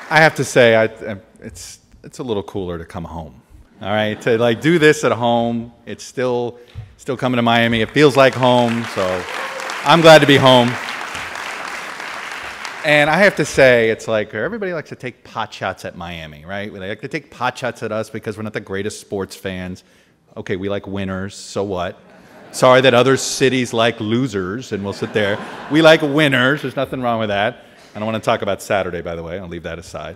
I have to say, it's a little cooler to come home. All right, to like do this at home. It's still coming to Miami. It feels like home, so I'm glad to be home. And I have to say, it's like everybody likes to take pot shots at Miami, right? They like to take pot shots at us because we're not the greatest sports fans. Okay, we like winners, so what? Sorry that other cities like losers, and we'll sit there. We like winners. There's nothing wrong with that. I don't want to talk about Saturday, by the way. I'll leave that aside.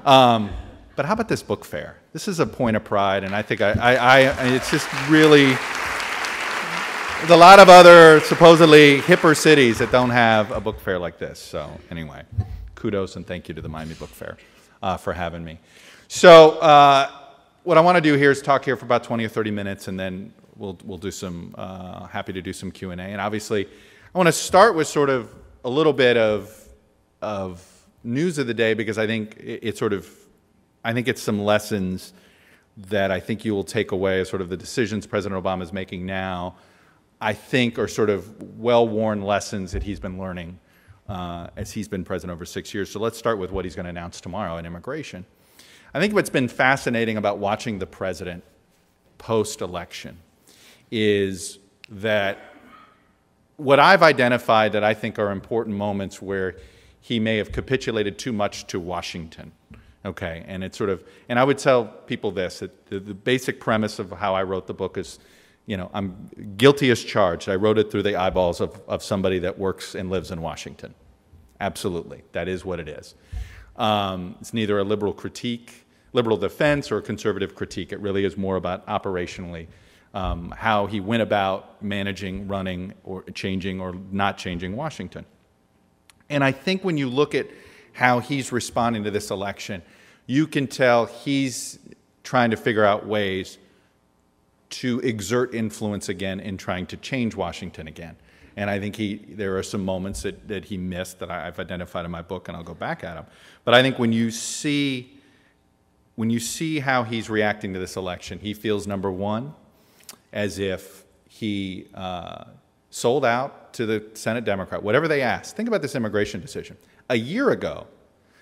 But how about this book fair? This is a point of pride, and I think it's just really... There's a lot of other supposedly hipper cities that don't have a book fair like this. So anyway, kudos and thank you to the Miami Book Fair for having me. So what I want to do here is talk here for about 20 or 30 minutes, and then we'll do some, happy to do some Q&A. And obviously, I want to start with sort of a little bit of news of the day, because I think it's some lessons that I think you will take away as sort of the decisions President Obama is making now, I think are sort of well-worn lessons that he's been learning as he's been president over 6 years. So let's start with what he's going to announce tomorrow in immigration. I think what's been fascinating about watching the president post-election is that what I've identified that I think are important moments where he may have capitulated too much to Washington. Okay, and it's sort of, and I would tell people this, that the basic premise of how I wrote the book is, you know, I'm guilty as charged. I wrote it through the eyeballs of somebody that works and lives in Washington. Absolutely, that is what it is. It's neither a liberal critique, liberal defense, or a conservative critique. It really is more about operationally how he went about managing, running, or changing or not changing Washington. And I think when you look at how he's responding to this election, you can tell he's trying to figure out ways to exert influence again in trying to change Washington again. And I think there are some moments that he missed that I've identified in my book, and I'll go back at him. But I think when you see how he's reacting to this election, he feels, number one, as if he sold out to the Senate Democrat, whatever they asked. Think about this immigration decision. A year ago,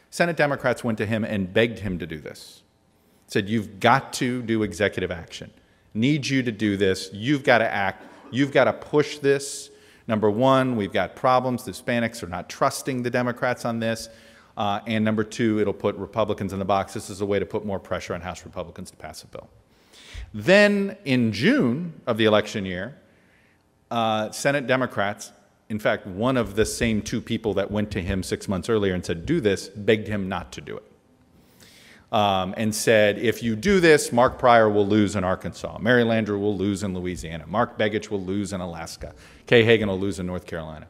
Senate Democrats went to him and begged him to do this. Said, you've got to do executive action. Need you to do this. You've got to act. You've got to push this. Number one, we've got problems. The Hispanics are not trusting the Democrats on this. And number two, it'll put Republicans in the box. This is a way to put more pressure on House Republicans to pass a bill. Then in June of the election year, Senate Democrats, in fact, one of the same two people that went to him 6 months earlier and said, do this, begged him not to do it. And said, if you do this, Mark Pryor will lose in Arkansas. Mary Landrieu will lose in Louisiana. Mark Begich will lose in Alaska. Kay Hagan will lose in North Carolina.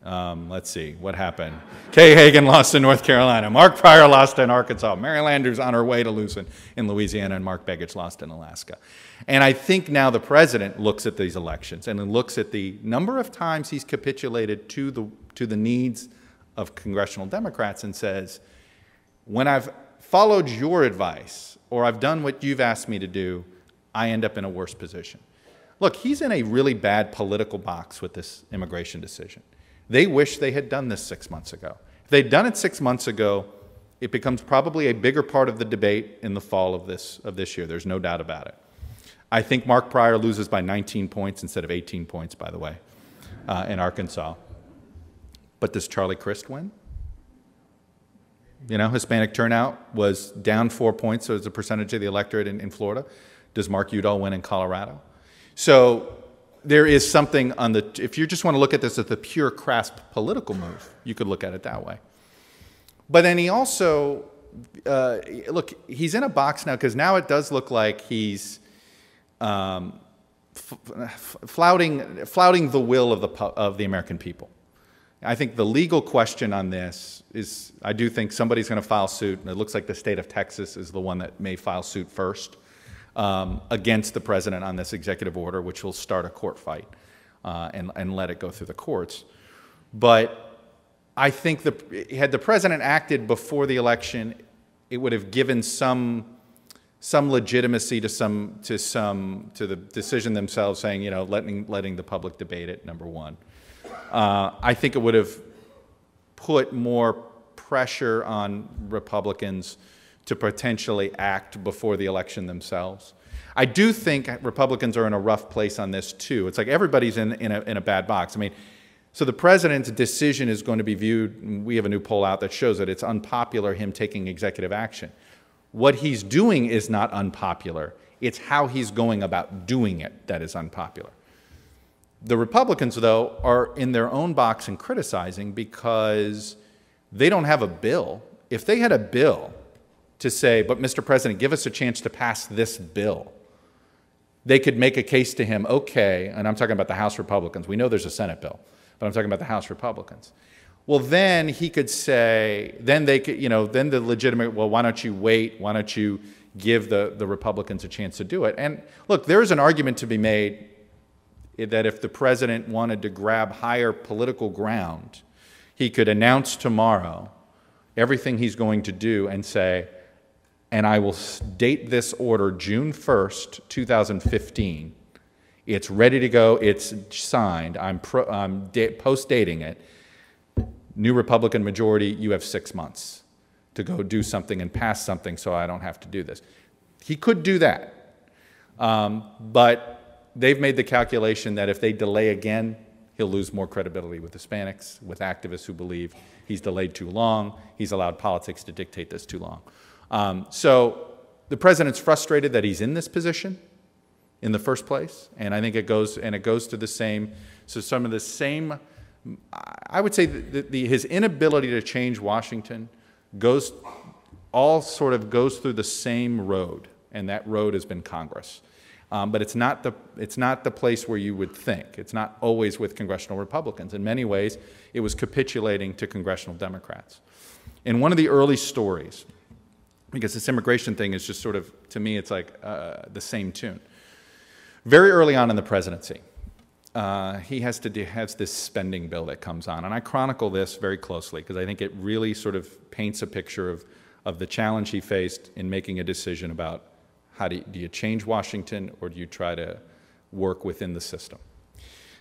Let's see, what happened? Kay Hagan lost in North Carolina. Mark Pryor lost in Arkansas. Mary Landrieu's on her way to lose in Louisiana, and Mark Begich lost in Alaska. And I think now the president looks at these elections and looks at the number of times he's capitulated to the needs of congressional Democrats and says, when I've followed your advice or I've done what you've asked me to do, I end up in a worse position. Look, he's in a really bad political box with this immigration decision. They wish they had done this 6 months ago. If they'd done it 6 months ago, it becomes probably a bigger part of the debate in the fall of this year. There's no doubt about it. I think Mark Pryor loses by 19 points instead of 18 points, by the way, in Arkansas. But does Charlie Crist win? You know, Hispanic turnout was down 4 points as a percentage of the electorate in Florida. Does Mark Udall win in Colorado? So there is something on the, if you just want to look at this as the pure crass political move, you could look at it that way. But then he also, look, he's in a box now because now it does look like he's flouting the will of the American people. I think the legal question on this is, I do think somebody's going to file suit, and it looks like the state of Texas is the one that may file suit first against the president on this executive order, which will start a court fight and let it go through the courts. But I think had the president acted before the election, it would have given some legitimacy to the decision themselves, saying, you know, letting the public debate it, number one. I think it would have put more pressure on Republicans to potentially act before the election themselves. I do think Republicans are in a rough place on this too. It's like everybody's in a bad box. I mean, so the president's decision is going to be viewed, we have a new poll out that shows that it's unpopular, him taking executive action. What he's doing is not unpopular. It's how he's going about doing it that is unpopular. The Republicans, though, are in their own box and criticizing because they don't have a bill. If they had a bill to say, but Mr. President, give us a chance to pass this bill, they could make a case to him, okay, and I'm talking about the House Republicans. We know there's a Senate bill, but I'm talking about the House Republicans. Well, then he could say, then they could, you know, then the legitimate, well, why don't you wait? Why don't you give the Republicans a chance to do it? And look, there is an argument to be made that if the president wanted to grab higher political ground, he could announce tomorrow everything he's going to do and say, and I will date this order June 1st, 2015. It's ready to go. It's signed. I'm post-dating it. New Republican majority, you have 6 months to go do something and pass something so I don't have to do this. He could do that. But they've made the calculation that if they delay again, he'll lose more credibility with Hispanics, with activists who believe he's delayed too long, he's allowed politics to dictate this too long. So the president's frustrated that he's in this position in the first place, and I think it goes to the same, so some of the same, I would say his inability to change Washington sort of goes through the same road, and that road has been Congress. But it's not the place where you would think. It's not always with congressional Republicans. In many ways, it was capitulating to congressional Democrats. In one of the early stories, because this immigration thing is just sort of, to me, it's like the same tune. Very early on in the presidency, he has this spending bill that comes on. And I chronicle this very closely because I think it really sort of paints a picture of the challenge he faced in making a decision about how do you change Washington or do you try to work within the system.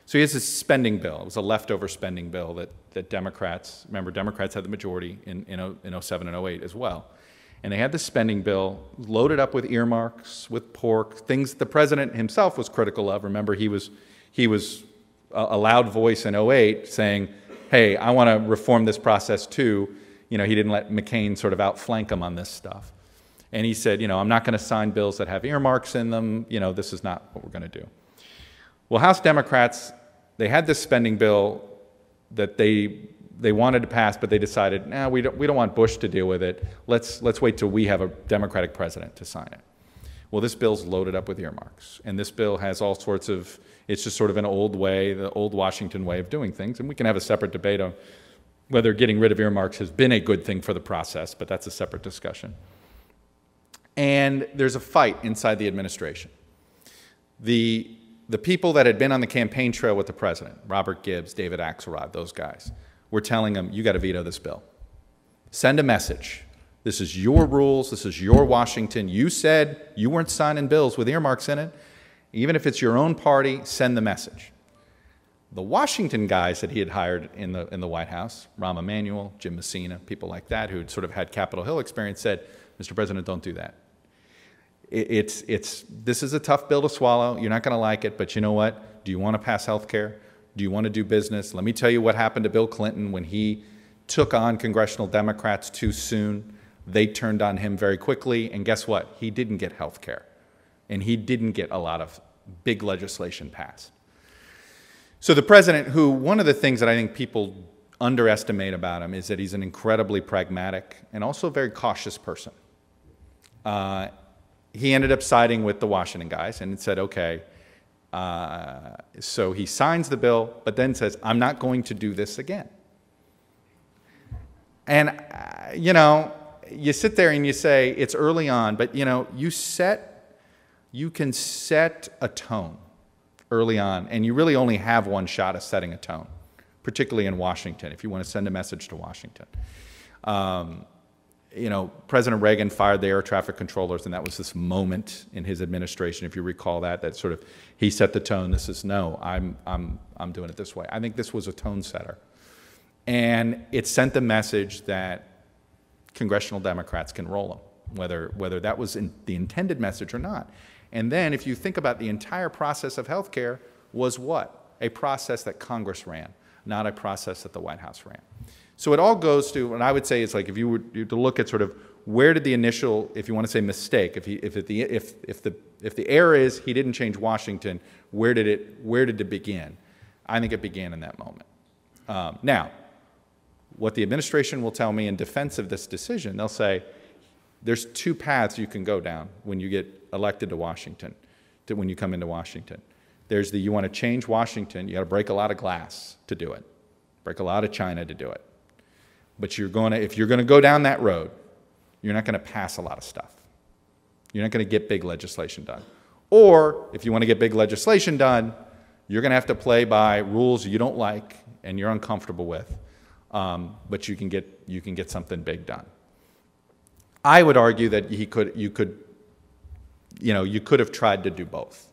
So he has this spending bill. It was a leftover spending bill that Democrats, remember Democrats had the majority in 07 and 08 as well. And they had the spending bill loaded up with earmarks, with pork, things the president himself was critical of. Remember, he was a loud voice in 08 saying, hey, I want to reform this process too. You know, he didn't let McCain sort of outflank him on this stuff. And he said, you know, I'm not going to sign bills that have earmarks in them. You know, this is not what we're going to do. Well, House Democrats, they had this spending bill that they wanted to pass, but they decided, nah, we don't want Bush to deal with it. Let's wait till we have a Democratic president to sign it. Well, this bill's loaded up with earmarks. And this bill has all sorts of, it's just sort of an old way, the old Washington way of doing things. And we can have a separate debate on whether getting rid of earmarks has been a good thing for the process, but that's a separate discussion. And there's a fight inside the administration. The people that had been on the campaign trail with the president, Robert Gibbs, David Axelrod, those guys, were telling him, you got to veto this bill. Send a message. This is your rules. This is your Washington. You said you weren't signing bills with earmarks in it. Even if it's your own party, send the message. The Washington guys that he had hired in the White House, Rahm Emanuel, Jim Messina, people like that who sort of had Capitol Hill experience said, Mr. President, don't do that. This is a tough bill to swallow. You're not going to like it, but you know what? Do you want to pass health care? Do you want to do business? Let me tell you what happened to Bill Clinton when he took on congressional Democrats too soon. They turned on him very quickly, and guess what? He didn't get health care, and he didn't get a lot of big legislation passed. So the president, who one of the things that I think people underestimate about him is that he's an incredibly pragmatic and also very cautious person. He ended up siding with the Washington guys and said, okay, so he signs the bill, but then says, I'm not going to do this again. And, you know, you sit there and you say, it's early on, but, you know, you can set a tone early on, and you really only have one shot at setting a tone, particularly in Washington, if you want to send a message to Washington. You know, President Reagan fired the air traffic controllers, and that was this moment in his administration, if you recall that sort of, he set the tone. This is, no, I'm doing it this way. I think this was a tone setter. And it sent the message that congressional Democrats can roll them, whether that was the intended message or not. And then if you think about the entire process of health care was what? A process that Congress ran, not a process that the White House ran. So it all goes to, and I would say it's like if you were to look at sort of where did the initial, if you want to say mistake, if the error is he didn't change Washington, where did it begin? I think it began in that moment. Now, what the administration will tell me in defense of this decision, they'll say there's two paths you can go down when you get elected to Washington, when you come into Washington. There's you want to change Washington, you got to break a lot of glass to do it, break a lot of china to do it. But if you're going to go down that road, you're not going to pass a lot of stuff. You're not going to get big legislation done. Or if you want to get big legislation done, you're going to have to play by rules you don't like and you're uncomfortable with, but you can get something big done. I would argue that you could have tried to do both,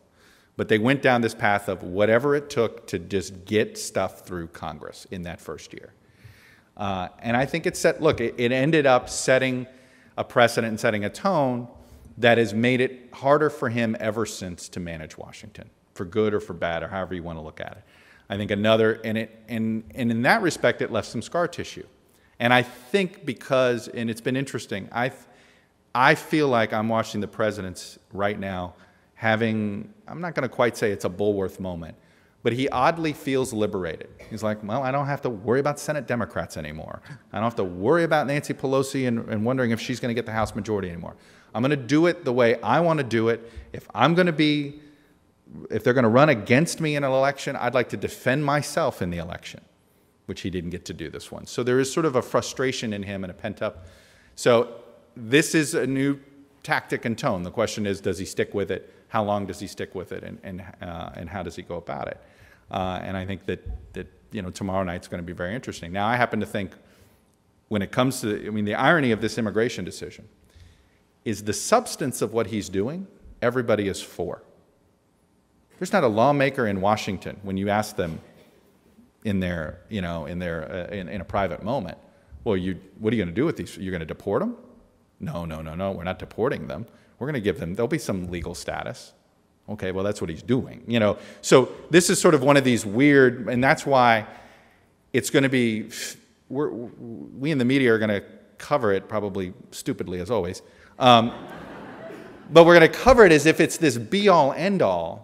but they went down this path of whatever it took to just get stuff through Congress in that first year. And I think it ended up setting a precedent and setting a tone that has made it harder for him ever since to manage Washington, for good or for bad, or however you want to look at it. I think and in that respect, it left some scar tissue. And I think because, and it's been interesting, I feel like I'm watching the presidents right now having, I'm not going to quite say it's a Bulworth moment, but he oddly feels liberated. He's like, well, I don't have to worry about Senate Democrats anymore. I don't have to worry about Nancy Pelosi and wondering if she's going to get the House majority anymore. I'm going to do it the way I want to do it. If they're going to run against me in an election, I'd like to defend myself in the election, which he didn't get to do this one. So there is sort of a frustration in him and a pent-up. So this is a new tactic and tone. The question is, does he stick with it? How long does he stick with it? And how does he go about it? And I think that tomorrow night's going to be very interesting. Now, I happen to think when it comes to, the irony of this immigration decision is the substance of what he's doing, everybody is for. There's not a lawmaker in Washington, when you ask them in a private moment, well, what are you going to do with these? You're going to deport them? No, we're not deporting them. We're going to give them, there'll be some legal status. Okay, well, that's what he's doing. So this is sort of one of these weird, and that's why it's going to be, we in the media are going to cover it probably stupidly as always. But we're going to cover it as if it's this be-all, end-all,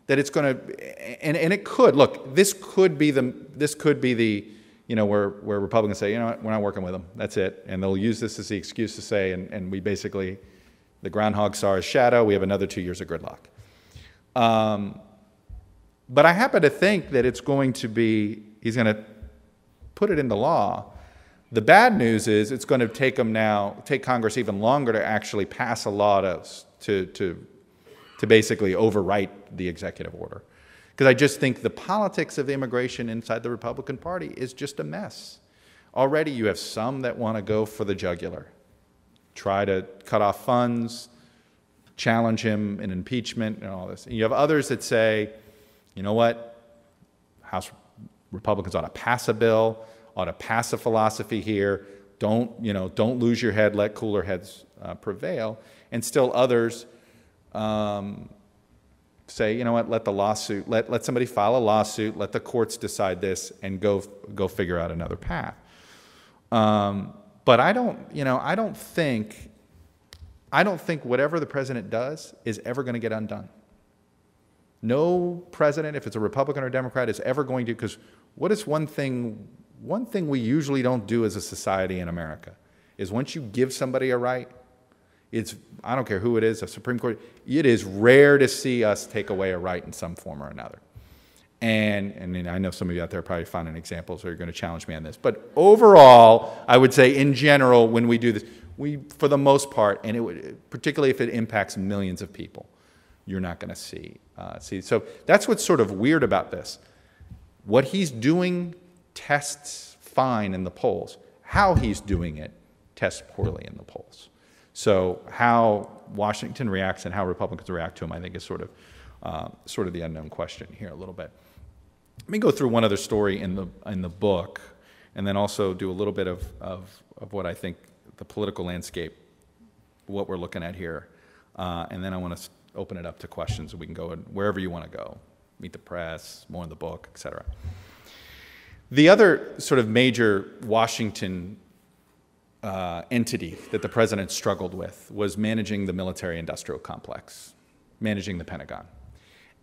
that it's going to, and it could, look, this could be the, where Republicans say, you know what, we're not working with them, that's it. And they'll use this as the excuse to say, and we basically, the groundhog saw his shadow, we have another 2 years of gridlock. But I happen to think that it's going to be, he's going to put it into law. The bad news is it's going to take Congress even longer to actually pass a law to basically overwrite the executive order. Because I just think the politics of immigration inside the Republican Party is just a mess. Already you have some that want to go for the jugular, try to cut off funds, challenge him in impeachment and all this. And you have others that say, you know what, House Republicans ought to pass a bill, ought to pass a philosophy here, don't lose your head, let cooler heads prevail. And still others say, you know what, let the lawsuit, let somebody file a lawsuit, let the courts decide this, and go figure out another path. But I don't think whatever the president does is ever going to get undone. No president, if it's a Republican or Democrat, is ever going to, because what is one thing we usually don't do as a society in America is once you give somebody a right, I don't care who it is, a Supreme Court, it is rare to see us take away a right in some form or another. And I know some of you out there are probably finding examples or you're going to challenge me on this. But overall, I would say in general, when we do this, for the most part, and particularly if it impacts millions of people, you're not going to see. So that's what's sort of weird about this. What he's doing tests fine in the polls. How he's doing it tests poorly in the polls. So how Washington reacts and how Republicans react to him, I think, is sort of the unknown question here a little bit. Let me go through one other story in the book, and then also do a little bit of what I think the political landscape, what we're looking at here. And then I want to open it up to questions, and we can go wherever you want to go. Meet the press, more in the book, et cetera. The other sort of major Washington entity that the president struggled with was managing the military-industrial complex, managing the Pentagon.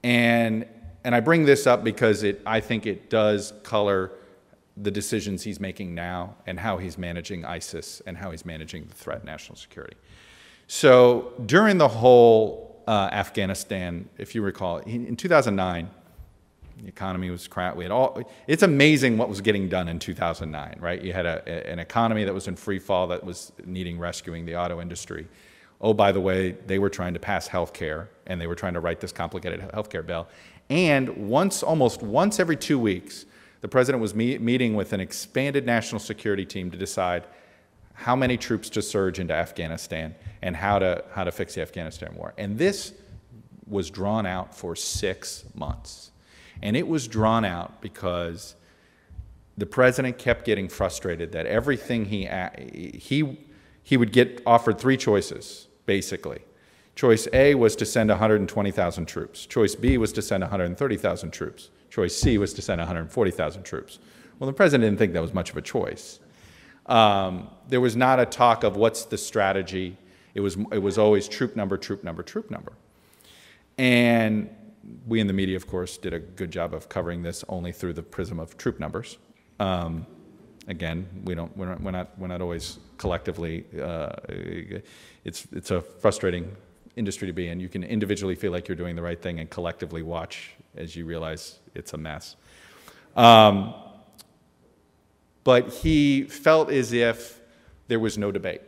And I bring this up because I think it does color the decisions he's making now and how he's managing ISIS and how he's managing the threat national security. So during the whole Afghanistan, if you recall, in 2009, the economy was crap. It's amazing what was getting done in 2009, right? You had an economy that was in free fall that was needing rescuing, the auto industry. Oh, by the way, they were trying to pass health care, and they were trying to write this complicated health care bill. And almost once every 2 weeks, the president was meeting with an expanded national security team to decide how many troops to surge into Afghanistan and how to fix the Afghanistan war. And this was drawn out for 6 months. And it was drawn out because the president kept getting frustrated that everything he would get offered 3 choices, basically. Choice A was to send 120,000 troops. Choice B was to send 130,000 troops. Choice C was to send 140,000 troops. Well, the president didn't think that was much of a choice. There was not a talk of what's the strategy. It was always troop number, troop number, troop number. And we in the media, of course, did a good job of covering this only through the prism of troop numbers. Again, we're not always collectively. It's a frustrating industry to be in. You can individually feel like you're doing the right thing and collectively watch as you realize it's a mess. But he felt as if there was no debate,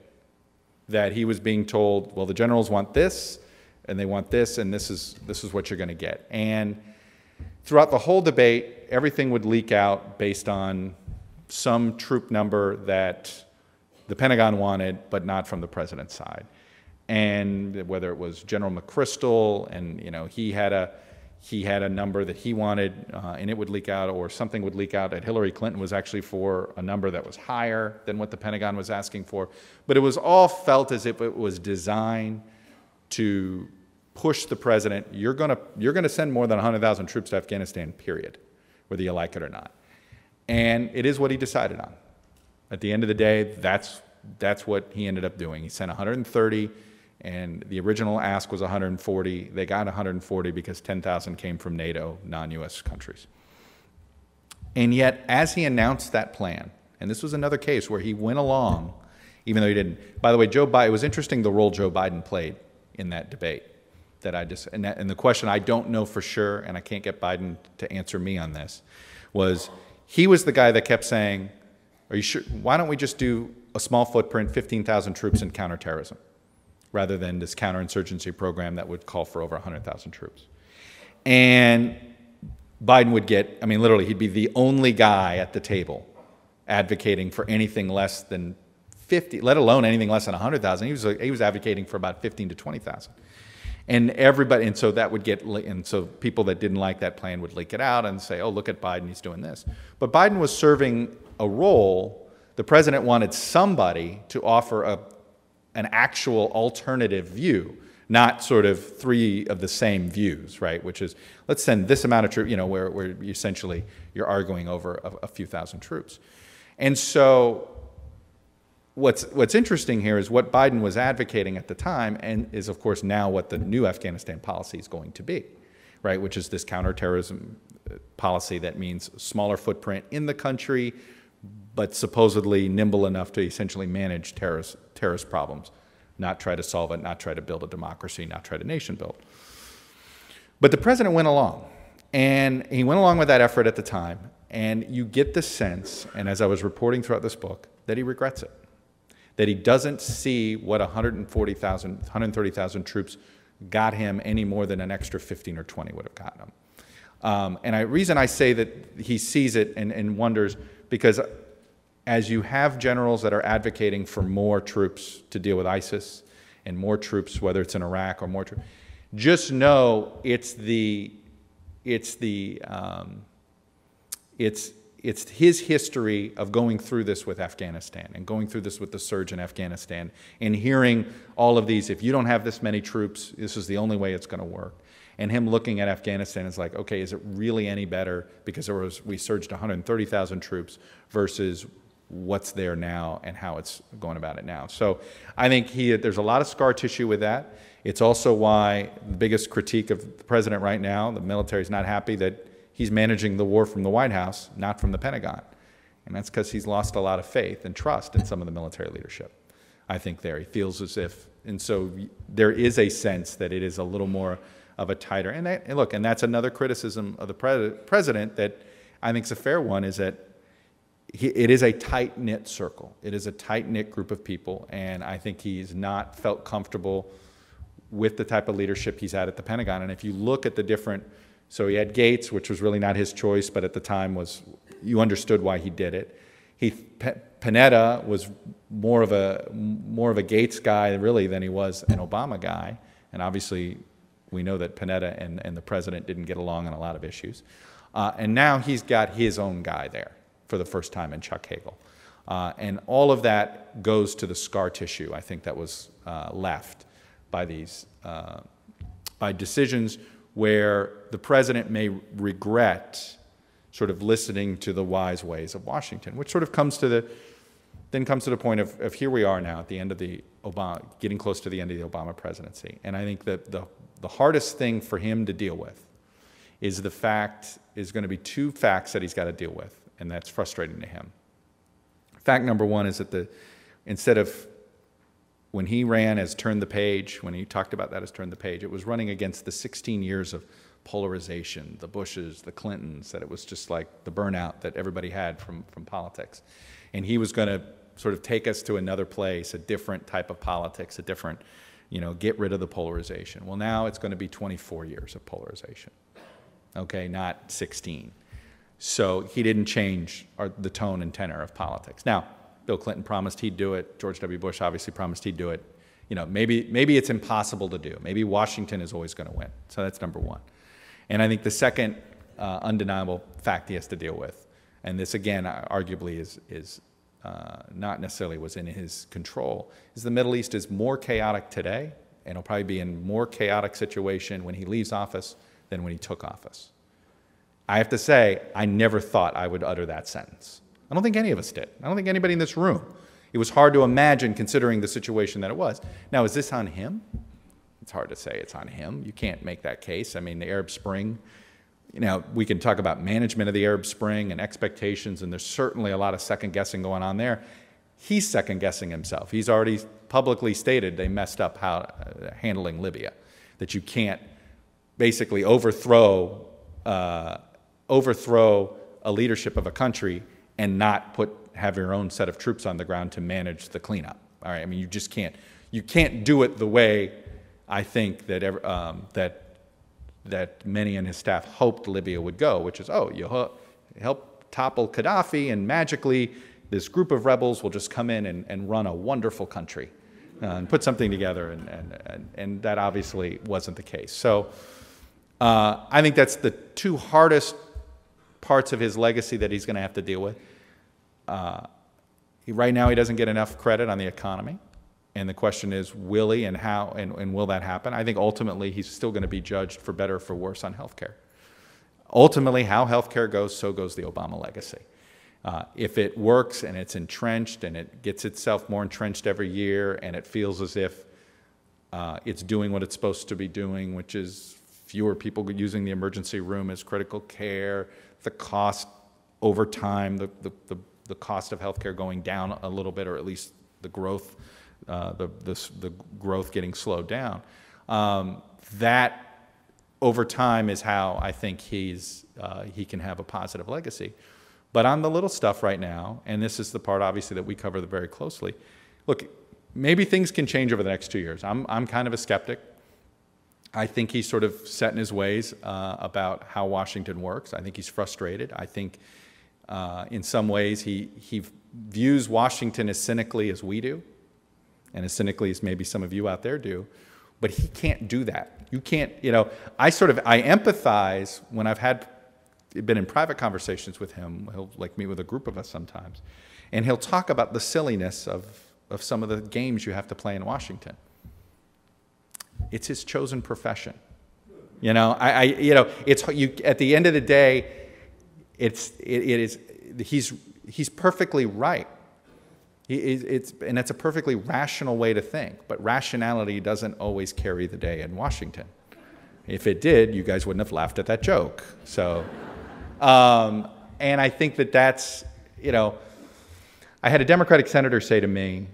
that he was being told, well, the generals want this, and they want this, and this is what you're going to get. And throughout the whole debate, everything would leak out based on some troop number that the Pentagon wanted, but not from the president's side. And whether it was General McChrystal, and he had a number that he wanted, and it would leak out, or something would leak out that Hillary Clinton was actually for a number that was higher than what the Pentagon was asking for. But it was all felt as if it was designed to push the president. You're gonna send more than 100,000 troops to Afghanistan, period, whether you like it or not. And it is what he decided on. At the end of the day, that's what he ended up doing. He sent 130. And the original ask was 140. They got 140 because 10,000 came from NATO, non-U.S. countries. And yet, as he announced that plan, and this was another case where he went along, even though he didn't. By the way, Joe Biden, it was interesting the role Joe Biden played in that debate. And the question I don't know for sure, and I can't get Biden to answer me on this, was he was the guy that kept saying, "Are you sure? Why don't we just do a small footprint, 15,000 troops in counterterrorism, rather than this counterinsurgency program that would call for over 100,000 troops?" And Biden would get, literally, he'd be the only guy at the table advocating for anything less than 50, let alone anything less than 100,000. He was advocating for about 15 to 20,000. And so that would get, and so people that didn't like that plan would leak it out and say, oh, look at Biden, he's doing this. But Biden was serving a role. The president wanted somebody to offer an actual alternative view, not sort of 3 of the same views, right? Which is, let's send this amount of troops, where essentially you're arguing over a few thousand troops. And so what's interesting here is what Biden was advocating at the time, and is of course now what the new Afghanistan policy is going to be, right? Which is this counterterrorism policy that means smaller footprint in the country, but supposedly nimble enough to essentially manage terrorist problems, not try to solve it, not try to build a democracy, not try to nation build. But the president went along, and he went along with that effort at the time, and you get the sense, and as I was reporting throughout this book, that he regrets it, that he doesn't see what 140,000, 130,000 troops got him any more than an extra 15 or 20 would have gotten him. And the reason I say that he sees it and wonders, because as you have generals that are advocating for more troops to deal with ISIS and more troops, whether it's in Iraq or more troops, just know it's it's his history of going through this with Afghanistan and going through this with the surge in Afghanistan and hearing all of these, if you don't have this many troops, this is the only way it's going to work. And him looking at Afghanistan is like, okay, is it really any better? Because we surged 130,000 troops versus what's there now and how it's going about it now. So I think there's a lot of scar tissue with that. It's also why the biggest critique of the president right now, the military is not happy that he's managing the war from the White House, not from the Pentagon. And that's because he's lost a lot of faith and trust in some of the military leadership. I think he feels as if, and so there is a sense that it is a little more of a tighter, and look, and that's another criticism of the president that I think is a fair one, is that it is a tight-knit circle. It is a tight-knit group of people, and I think he's not felt comfortable with the type of leadership he's had at the Pentagon. And if you look at the different, so he had Gates, which was really not his choice, but at the time you understood why he did it. Panetta was more of a Gates guy really than he was an Obama guy, and obviously we know that Panetta and the president didn't get along on a lot of issues. And now he's got his own guy there for the first time in Chuck Hagel. And all of that goes to the scar tissue, I think, that was left by by decisions where the president may regret sort of listening to the wise ways of Washington, which sort of comes to the point of here we are now at the end of the getting close to the end of the Obama presidency. And I think that the hardest thing for him to deal with is going to be two facts that he's got to deal with, and that's frustrating to him. Fact number one is that instead of when he ran as Turn the Page, when he talked about that as Turn the Page, it was running against the 16 years of polarization, the Bushes, the Clintons, that it was just like the burnout that everybody had from politics. And he was going to sort of take us to another place, a different type of politics, a different, get rid of the polarization. Well, now it's going to be 24 years of polarization, okay, not 16. So he didn't change the tone and tenor of politics. Now, Bill Clinton promised he'd do it. George W. Bush obviously promised he'd do it. Maybe it's impossible to do. Maybe Washington is always going to win. So that's number one. And I think the second undeniable fact he has to deal with, and this again arguably is not necessarily was in his control, is the Middle East is more chaotic today, and it'll probably be in more chaotic situation when he leaves office than when he took office. I have to say, I never thought I would utter that sentence. I don't think any of us did. I don't think anybody in this room. It was hard to imagine considering the situation that it was. Now, is this on him? It's hard to say it's on him. You can't make that case. I mean, the Arab Spring, we can talk about management of the Arab Spring and expectations, and there's certainly a lot of second-guessing going on there. He's second-guessing himself. He's already publicly stated they messed up handling Libya, that you can't basically overthrow a leadership of a country and not have your own set of troops on the ground to manage the cleanup. All right, I mean, you just can't. You can't do it the way I think that many in his staff hoped Libya would go, which is, you help topple Gaddafi, and magically this group of rebels will just come in and run a wonderful country and put something together, and that obviously wasn't the case. So I think that's the two hardest parts of his legacy that he's going to have to deal with. Right now he doesn't get enough credit on the economy, and the question is, will he, and how, and will that happen? I think ultimately he's still going to be judged for better or for worse on health care. Ultimately, how health care goes, so goes the Obama legacy. If it works and it's entrenched and it gets itself more entrenched every year and it feels as if it's doing what it's supposed to be doing, which is fewer people using the emergency room as critical care, the cost over time, the cost of healthcare going down a little bit, or at least the growth, the growth getting slowed down. That over time is how I think he can have a positive legacy. But on the little stuff right now, and this is the part obviously that we cover very closely, look, maybe things can change over the next 2 years. I'm kind of a skeptic. I think he's sort of set in his ways about how Washington works. I think he's frustrated. I think in some ways he views Washington as cynically as we do, and as cynically as maybe some of you out there do, but he can't do that. You can't, I empathize when I've had, been in private conversations with him. He'll like meet with a group of us sometimes, and he'll talk about the silliness of some of the games you have to play in Washington. It's his chosen profession. You know, it's you. At the end of the day, he's perfectly right. And that's a perfectly rational way to think. But rationality doesn't always carry the day in Washington. If it did, you guys wouldn't have laughed at that joke. So, and I think that's, you know, I had a Democratic senator say to me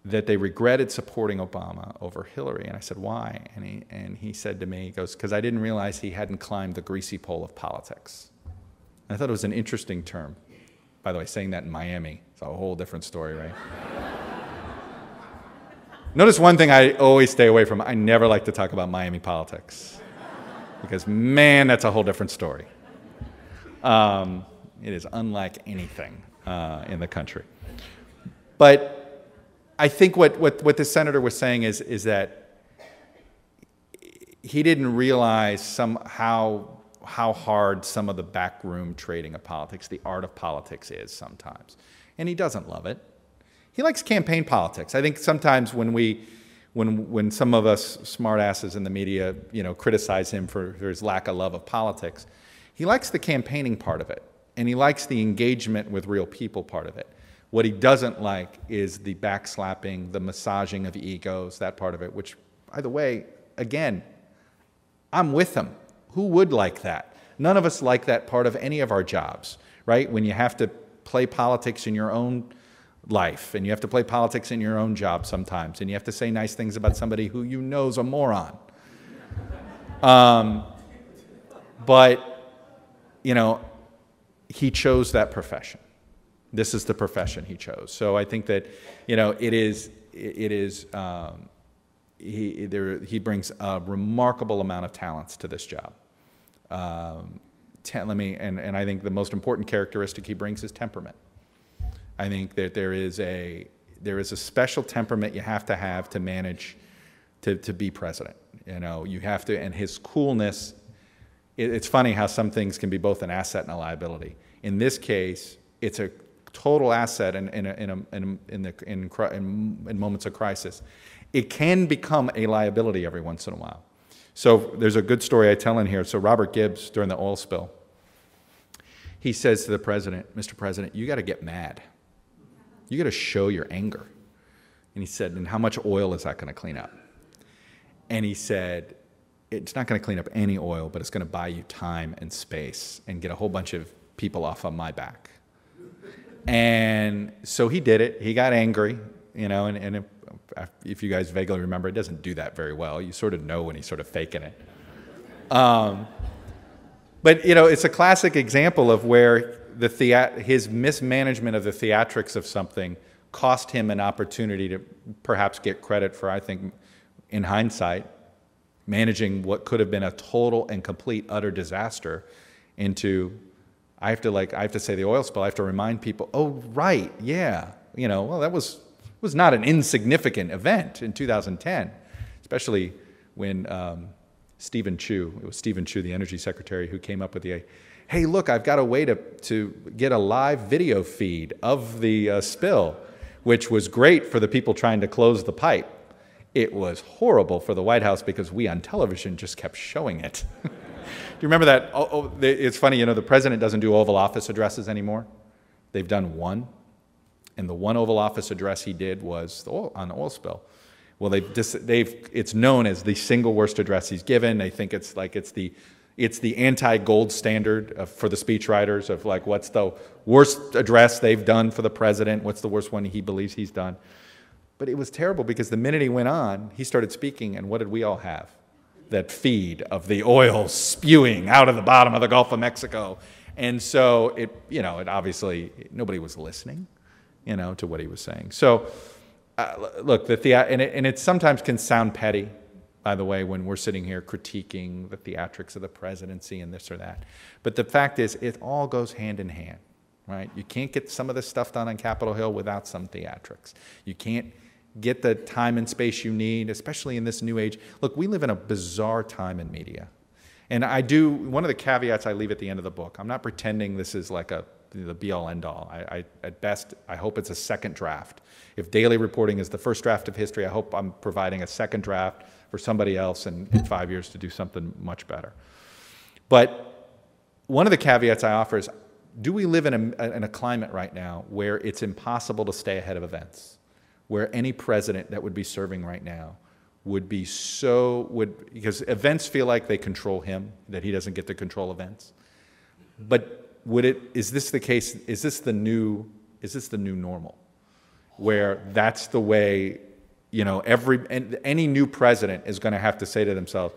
that they regretted supporting Obama over Hillary. And I said, why? And he said to me, he goes, because I didn't realize he hadn't climbed the greasy pole of politics. And I thought it was an interesting term. By the way, saying that in Miami, it's a whole different story, right? Notice one thing I always stay away from. I never like to talk about Miami politics. Because, man, that's a whole different story. It is unlike anything in the country. But I think what the senator was saying is that he didn't realize somehow how hard some of the backroom trading of politics, the art of politics is sometimes. And he doesn't love it. He likes campaign politics. I think sometimes when some of us smartasses in the media, you know, criticize him for his lack of love of politics, he likes the campaigning part of it. And he likes the engagement with real people part of it. What he doesn't like is the backslapping, the massaging of egos, that part of it, which, by the way, again, I'm with him. Who would like that? None of us like that part of any of our jobs, right? When you have to play politics in your own life, and you have to play politics in your own job sometimes, and you have to say nice things about somebody who you know is a moron. But, you know, he chose that profession. This is the profession he chose. So I think that, you know, he brings a remarkable amount of talents to this job. And I think the most important characteristic he brings is temperament. I think that there is a special temperament you have to manage to be president. You know, you have to, and his coolness. It's funny how some things can be both an asset and a liability. In this case, it's a total asset in moments of crisis. It can become a liability every once in a while. So there's a good story I tell in here. So Robert Gibbs, during the oil spill, he says to the president, Mr. President, you got to get mad. You got to show your anger. And he said, and how much oil is that going to clean up? And he said, it's not going to clean up any oil, but it's going to buy you time and space and get a whole bunch of people off on my back. And so he did it. He got angry, you know, and if you guys vaguely remember, it doesn't do that very well. You sort of know when he's sort of faking it. But, you know, it's a classic example of where his mismanagement of the theatrics of something cost him an opportunity to perhaps get credit for, I think, in hindsight, managing what could have been a total and complete utter disaster into, I have to say the oil spill, I have to remind people, oh, right, yeah, you know, well, that was not an insignificant event in 2010, especially when Stephen Chu, the energy secretary, who came up with the, hey, look, I've got a way to get a live video feed of the spill, which was great for the people trying to close the pipe. It was horrible for the White House because we on television just kept showing it. Do you remember that? It's funny, you know, the president doesn't do Oval Office addresses anymore. They've done one. And the one Oval Office address he did was on the oil spill. Well, it's known as the single worst address he's given. They think it's the anti-gold standard for the speechwriters of like what's the worst address they've done for the president, what's the worst one he believes he's done. But it was terrible because the minute he went on, he started speaking, and what did we all have? That feed of the oil spewing out of the bottom of the Gulf of Mexico. And so it obviously, nobody was listening, you know, to what he was saying. So look, and it sometimes can sound petty, by the way, when we're sitting here critiquing the theatrics of the presidency and this or that. But the fact is, it all goes hand in hand, right? You can't get some of this stuff done on Capitol Hill without some theatrics. You can't get the time and space you need, especially in this new age. Look, we live in a bizarre time in media. And I do, one of the caveats I leave at the end of the book, I'm not pretending this is like the be-all, end-all. At best, I hope it's a second draft. If daily reporting is the first draft of history, I hope I'm providing a second draft for somebody else in 5 years to do something much better. But one of the caveats I offer is, do we live in a climate right now where it's impossible to stay ahead of events, where any president that would be serving right now would be because events feel like they control him, that he doesn't get to control events. But is this the case, is this the new normal? Where that's the way, any new president is going to have to say to themselves,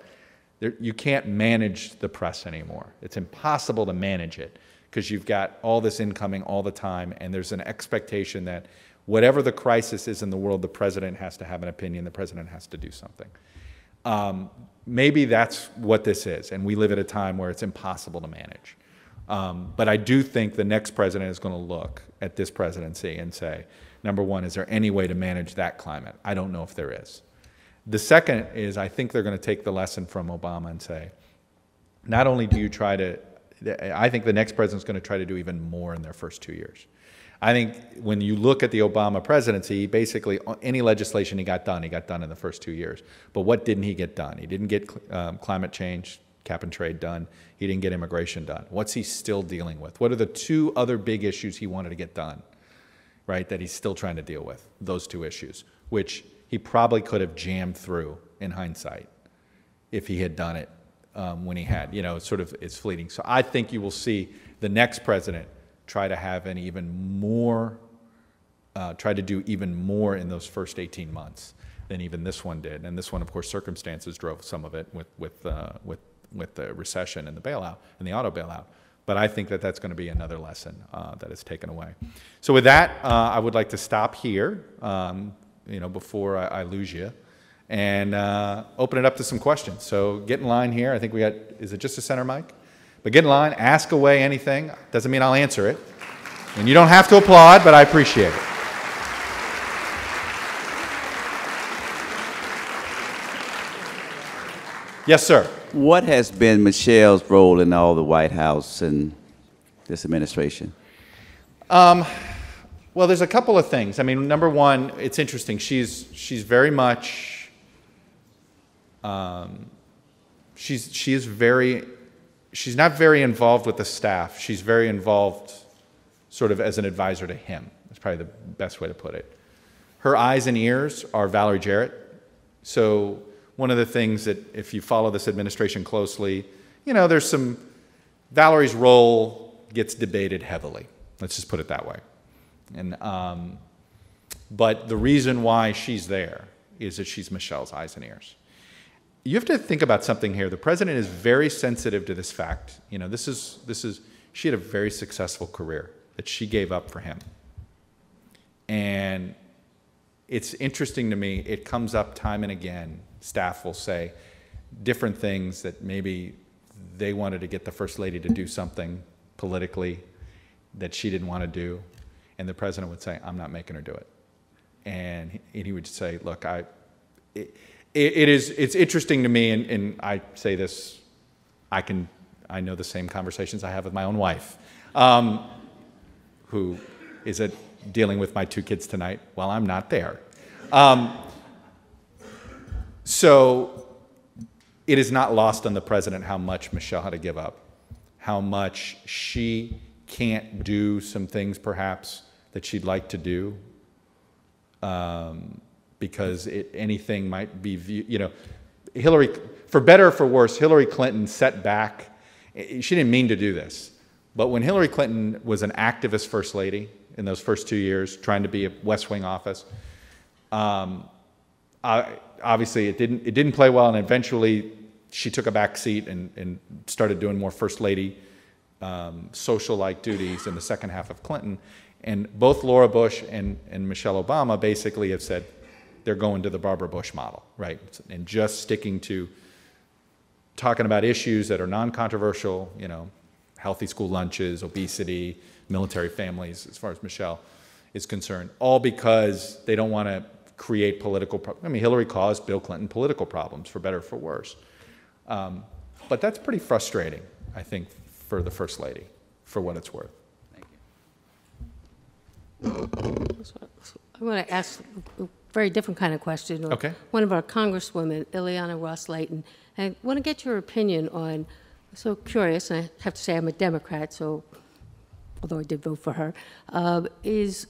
you can't manage the press anymore. It's impossible to manage it because you've got all this incoming all the time, and there's an expectation that whatever the crisis is in the world, the president has to have an opinion, the president has to do something. Maybe that's what this is, and we live at a time where it's impossible to manage. But I do think the next president is going to look at this presidency and say, number one, is there any way to manage that climate? I don't know if there is. The second is, I think they're going to take the lesson from Obama and say, not only do you I think the next president's going to try to do even more in their first 2 years. I think when you look at the Obama presidency, basically any legislation he got done in the first 2 years. But what didn't he get done? He didn't get climate change, cap and trade done. He didn't get immigration done. What's he still dealing with? What are the two other big issues he wanted to get done, right, that he's still trying to deal with? Those two issues, which he probably could have jammed through in hindsight if he had done it when he had, it's fleeting. So I think you will see the next president try to have try to do even more in those first 18 months than even this one did. And this one, of course, circumstances drove some of it with the recession and the bailout and the auto bailout. But I think that that's going to be another lesson that is taken away. So with that, I would like to stop here, before I lose you, and open it up to some questions. So get in line here. I think is it just a center mic? But get in line, ask away anything. Doesn't mean I'll answer it. And you don't have to applaud, but I appreciate it. Yes, sir. What has been Michelle's role in all the White House and this administration? Well, there's a couple of things. I mean, number one, it's interesting. She's very much, she's not very involved with the staff. She's very involved sort of as an advisor to him. That's probably the best way to put it. Her eyes and ears are Valerie Jarrett. So one of the things that, if you follow this administration closely, there's Valerie's role gets debated heavily. Let's just put it that way. And but the reason why she's there is that she's Michelle's eyes and ears. You have to think about something here. The president is very sensitive to this fact. She had a very successful career that she gave up for him. And it's interesting to me, it comes up time and again. Staff will say different things that maybe they wanted to get the first lady to do something politically that she didn't want to do. And the president would say, I'm not making her do it. And he would say, look, it's interesting to me, and I say this, I know the same conversations I have with my own wife, who is dealing with my 2 kids tonight while I'm not there. So it is not lost on the president how much Michelle had to give up, how much she can't do some things perhaps that she'd like to do, because anything might be viewed, Hillary, for better or for worse, Hillary Clinton set back. She didn't mean to do this, but when Hillary Clinton was an activist first lady in those first 2 years, trying to be a West Wing office, obviously it didn't play well, and eventually she took a back seat and started doing more first lady social-like duties in the second half of Clinton. And both Laura Bush and Michelle Obama basically have said they're going to the Barbara Bush model, right? And just sticking to talking about issues that are non-controversial, healthy school lunches, obesity, military families, as far as Michelle is concerned, all because they don't want to create political problems. I mean, Hillary caused Bill Clinton political problems, for better or for worse. But that's pretty frustrating, I think, for the First Lady, for what it's worth. I want to ask a very different kind of question. Okay. One of our congresswomen, Ileana Ross-Layton, I want to get your opinion on, so curious, and I have to say I'm a Democrat, so although I did vote for her, is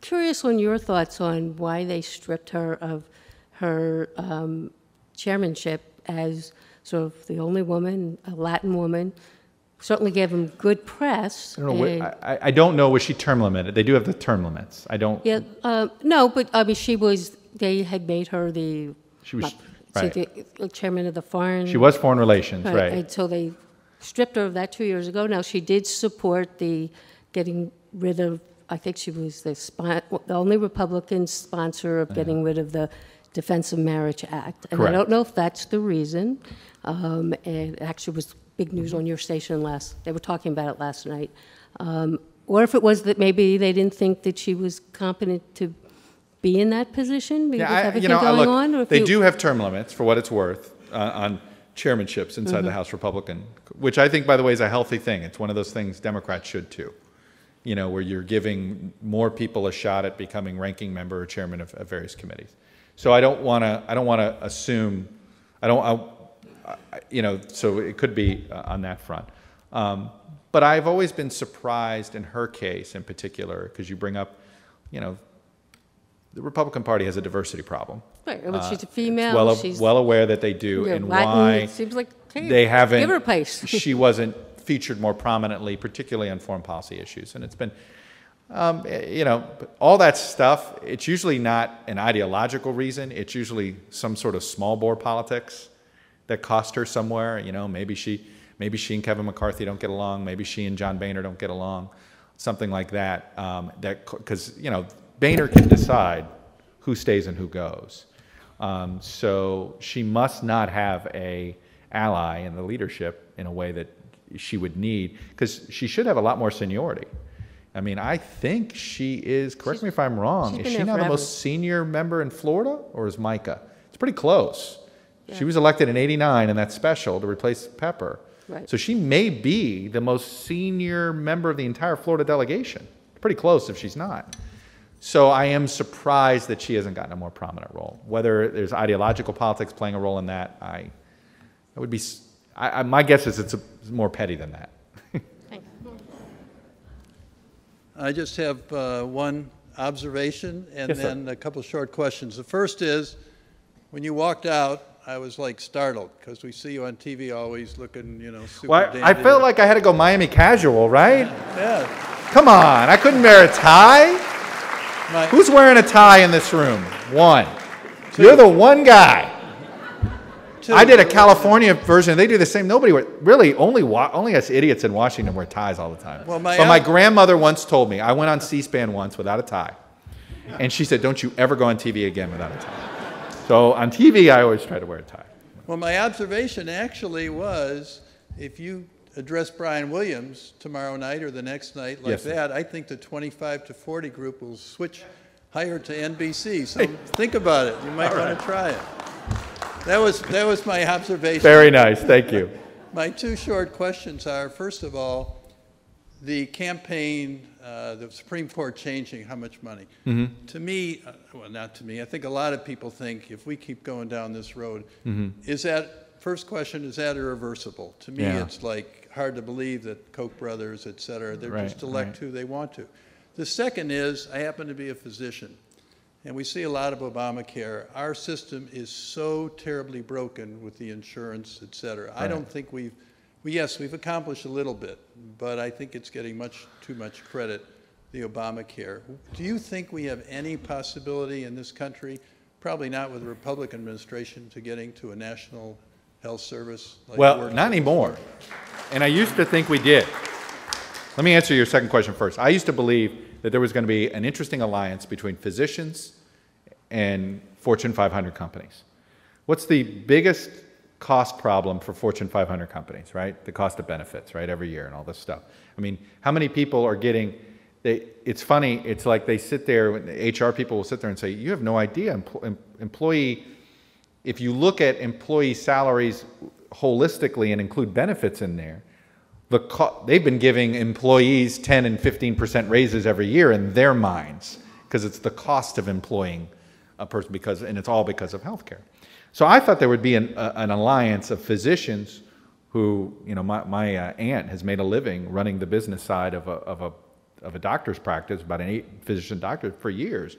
curious on your thoughts on why they stripped her of her chairmanship as sort of the only woman, a Latin woman. Certainly gave them good press. I don't know. I don't know. Was she term limited? They do have the term limits. I don't. Yeah. No, but I mean, she was. They had made her the. She was right. The chairman of the foreign. She was foreign relations, right? And so they stripped her of that 2 years ago. Now she did support the getting rid of. I think she was the only Republican sponsor of getting rid of the Defense of Marriage Act. And Correct. I don't know if that's the reason. And it actually was big news on your station they were talking about it last night. Or if it was that maybe they didn't think that she was competent to be in that position because everything going on? Or if they do have term limits, for what it's worth, on chairmanships inside the House Republican, which I think, by the way, is a healthy thing. It's one of those things Democrats should too. You know, where you're giving more people a shot at becoming ranking member or chairman of various committees. So I don't want to assume. So it could be on that front. But I've always been surprised in her case in particular, because you bring up, the Republican Party has a diversity problem. Right. Well, she's a female. She's well aware that they do, and Latin, why it seems like, hey, they haven't. Give her a place. She wasn't featured more prominently, particularly on foreign policy issues, and it's been. All that stuff, it's usually not an ideological reason. It's usually some sort of small bore politics that cost her somewhere. Maybe she and Kevin McCarthy don't get along. Maybe she and John Boehner don't get along. Something like that. Because Boehner can decide who stays and who goes. So she must not have a ally in the leadership in a way that she would need, because she should have a lot more seniority. I mean, I think she is, correct me if I'm wrong, is she now the most senior member in Florida, or is Micah? It's pretty close. Yeah. She was elected in '89 in that special to replace Pepper. Right. So she may be the most senior member of the entire Florida delegation. Pretty close if she's not. So I am surprised that she hasn't gotten a more prominent role. Whether there's ideological politics playing a role in that, my guess is it's more petty than that. I just have one observation and yes, then sir. A couple short questions. The first is, when you walked out, I was like startled, because we see you on TV always looking, super dandy. I felt like I had to go Miami casual, right? Yeah. Come on, I couldn't wear a tie. Who's wearing a tie in this room? One. You're the one guy. I did a California version. They do the same. Nobody really, only us idiots in Washington wear ties all the time. Well, my grandmother once told me, I went on C-SPAN once without a tie. And she said, don't you ever go on TV again without a tie. So on TV, I always try to wear a tie. Well, my observation actually was, if you address Brian Williams tomorrow night or the next night like that, I think the 25 to 40 group will switch higher to NBC. So think about it. You might want to try it. That was my observation. Very nice. Thank you. My two short questions are, first of all, the campaign, the Supreme Court changing how much money. Mm-hmm. To me, well, not to me, I think a lot of people think if we keep going down this road, first question, is that irreversible? To me, it's like hard to believe that Koch brothers, et cetera, they're just elect who they want to. The second is, I happen to be a physician, and we see a lot of Obamacare. Our system is so terribly broken with the insurance, et cetera. I don't think we've accomplished a little bit, but I think it's getting too much credit, the Obamacare. Do you think we have any possibility in this country, probably not with the Republican administration, to getting to a national health service? Well, not anymore. And I used to think we did. Let me answer your second question first. I used to believe that there was going to be an interesting alliance between physicians and Fortune 500 companies. What's the biggest cost problem for Fortune 500 companies, right? The cost of benefits, right, every year and all this stuff. I mean, how many people are getting, it's funny, it's like they sit there, HR people will sit there and say, you have no idea, employee, if you look at employee salaries holistically and include benefits in there, they've been giving employees 10 and 15% raises every year in their minds, because it's the cost of employing a person, and it's all because of healthcare. So I thought there would be an alliance of physicians who, my aunt has made a living running the business side of a doctor's practice, about an 8-physician doctor for years.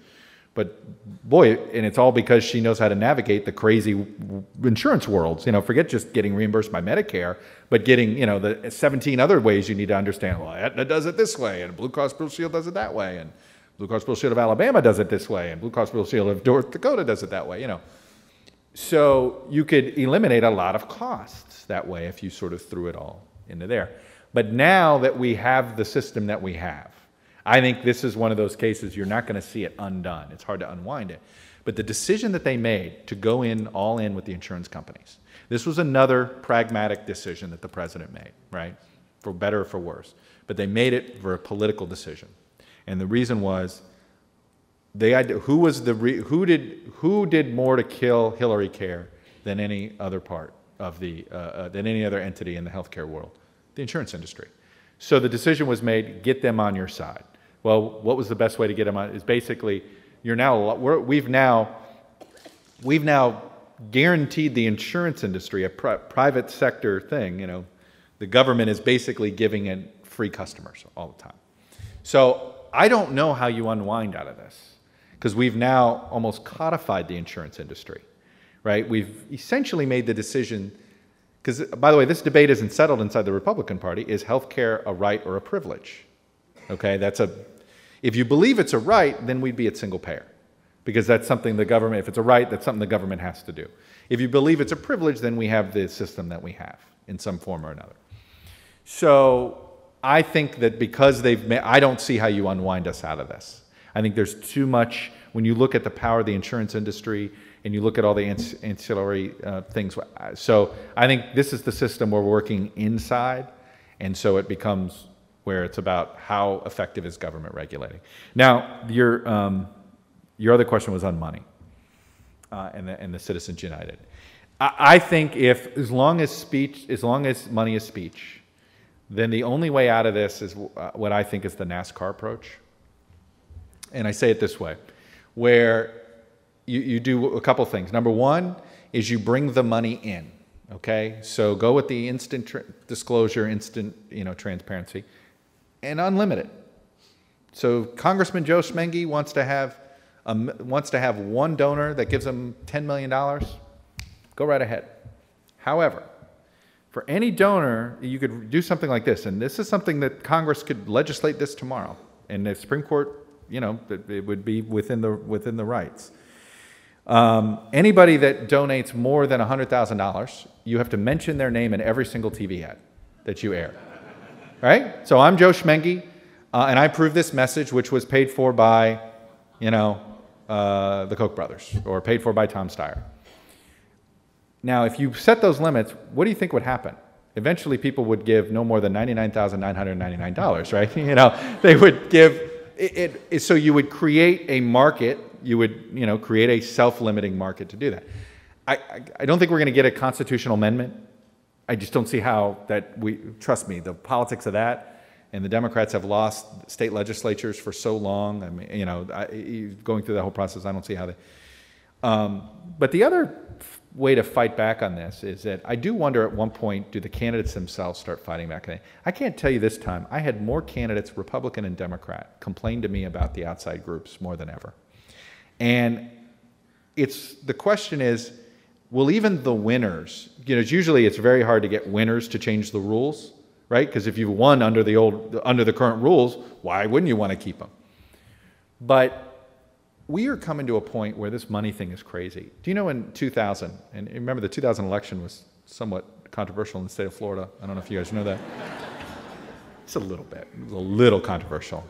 But boy, and it's all because she knows how to navigate the crazy insurance worlds. Forget just getting reimbursed by Medicare, but getting, the 17 other ways you need to understand. Well, Aetna does it this way, and Blue Cross Blue Shield does it that way, and Blue Cross Blue Shield of Alabama does it this way, and Blue Cross Blue Shield of North Dakota does it that way, So you could eliminate a lot of costs that way if you sort of threw it all into there. But now that we have the system that we have, I think this is one of those cases you're not going to see it undone. It's hard to unwind it. But the decision that they made to go all in with the insurance companies, this was another pragmatic decision that the president made, right? For better or for worse. But they made it for a political decision. And the reason was, who did more to kill Hillary Care than any other part of than any other entity in the healthcare world? The insurance industry. So the decision was made, get them on your side. Well, what was the best way to get them on? Is basically, we've now guaranteed the insurance industry, a private sector thing. The government is basically giving it free customers all the time. So I don't know how you unwind out of this, because we've now almost codified the insurance industry, right? We've essentially made the decision, because, by the way, this debate isn't settled inside the Republican Party. Is health care a right or a privilege? Okay, if you believe it's a right, then we'd be at single payer, because that's something the government, if it's a right, that's something the government has to do. If you believe it's a privilege, then we have the system that we have in some form or another. So I think that because I don't see how you unwind us out of this. I think there's too much, when you look at the power of the insurance industry and you look at all the ancillary things. So I think this is the system we're working inside, and so it becomes where it's about how effective is government regulating. Now, your other question was on money and the Citizens United. I think as long as money is speech, then the only way out of this is what I think is the NASCAR approach. And I say it this way, where you do a couple things. Number one is you bring the money in, okay? So go with the instant disclosure, instant transparency, and unlimited. So Congressman Joe Schmengi wants to have one donor that gives him $10 million. Go right ahead. However, for any donor, you could do something like this, and this is something that Congress could legislate this tomorrow, and the Supreme Court, it would be within the rights. Anybody that donates more than $100,000, you have to mention their name in every single TV ad that you air. Right? So I'm Joe Schmengi, and I approve this message, which was paid for by, the Koch brothers, or paid for by Tom Steyer. Now, if you set those limits, what do you think would happen? Eventually, people would give no more than $99,999, right? They would give it. So you would create a market. You would, create a self-limiting market to do that. I don't think we're going to get a constitutional amendment. I just don't see how trust me, the politics of that, and the Democrats have lost state legislatures for so long. I mean, going through that whole process, I don't see how they. But the other way to fight back on this is that I do wonder at one point, do the candidates themselves start fighting back? I can't tell you this time, I had more candidates, Republican and Democrat, complain to me about the outside groups more than ever. And the question is, will even the winners, usually it's very hard to get winners to change the rules, right? Because if you've won under the current rules, why wouldn't you want to keep them? But we are coming to a point where this money thing is crazy. Do you know in 2000, and remember the 2000 election was somewhat controversial in the state of Florida. I don't know if you guys know that. It's a little bit, it was a little controversial.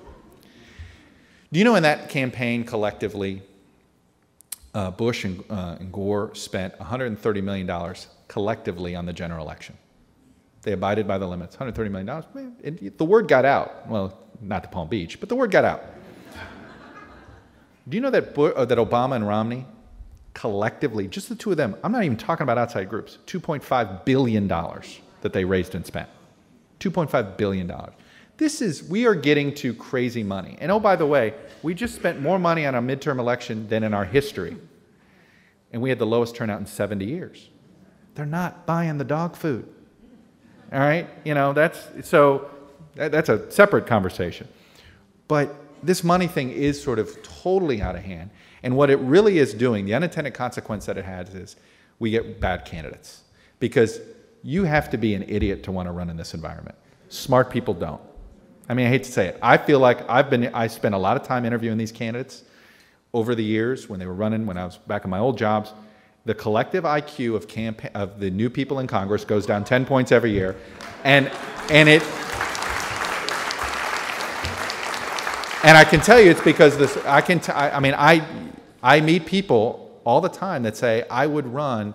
Do you know in that campaign collectively, Bush and Gore spent $130 million collectively on the general election? They abided by the limits, $130 million. Man, the word got out. Well, not to Palm Beach, but the word got out. Do you know that Obama and Romney collectively, just the two of them, I'm not even talking about outside groups, $2.5 billion that they raised and spent. $2.5 billion. We are getting to crazy money. And oh, by the way, we just spent more money on a midterm election than in our history. And we had the lowest turnout in 70 years. They're not buying the dog food. All right? That's a separate conversation. But this money thing is sort of totally out of hand. And what it really is doing, the unintended consequence that it has is we get bad candidates. Because you have to be an idiot to want to run in this environment. Smart people don't. I mean, I hate to say it. I feel like I spent a lot of time interviewing these candidates over the years when they were running, when I was back in my old jobs. The collective IQ of the new people in Congress goes down 10 points every year. And I can tell you it's because I meet people all the time that say, I would run,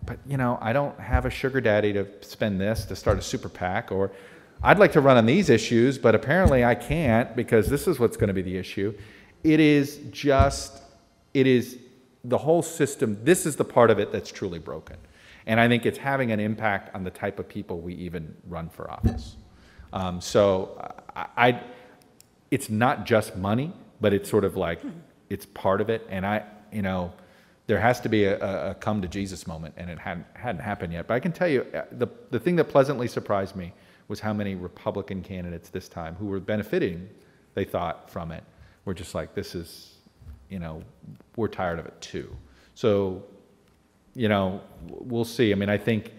but I don't have a sugar daddy to spend this to start a super PAC, or I'd like to run on these issues, but apparently I can't because this is what's going to be the issue. It is the whole system. This is the part of it that's truly broken. And I think it's having an impact on the type of people we even run for office. It's not just money, but it's sort of like, it's part of it. And there has to be a come to Jesus moment, and it hadn't happened yet. But I can tell you, the thing that pleasantly surprised me was how many Republican candidates this time who were benefiting, they thought, from it, were just like, this is, we're tired of it too. So, we'll see. I mean, I think,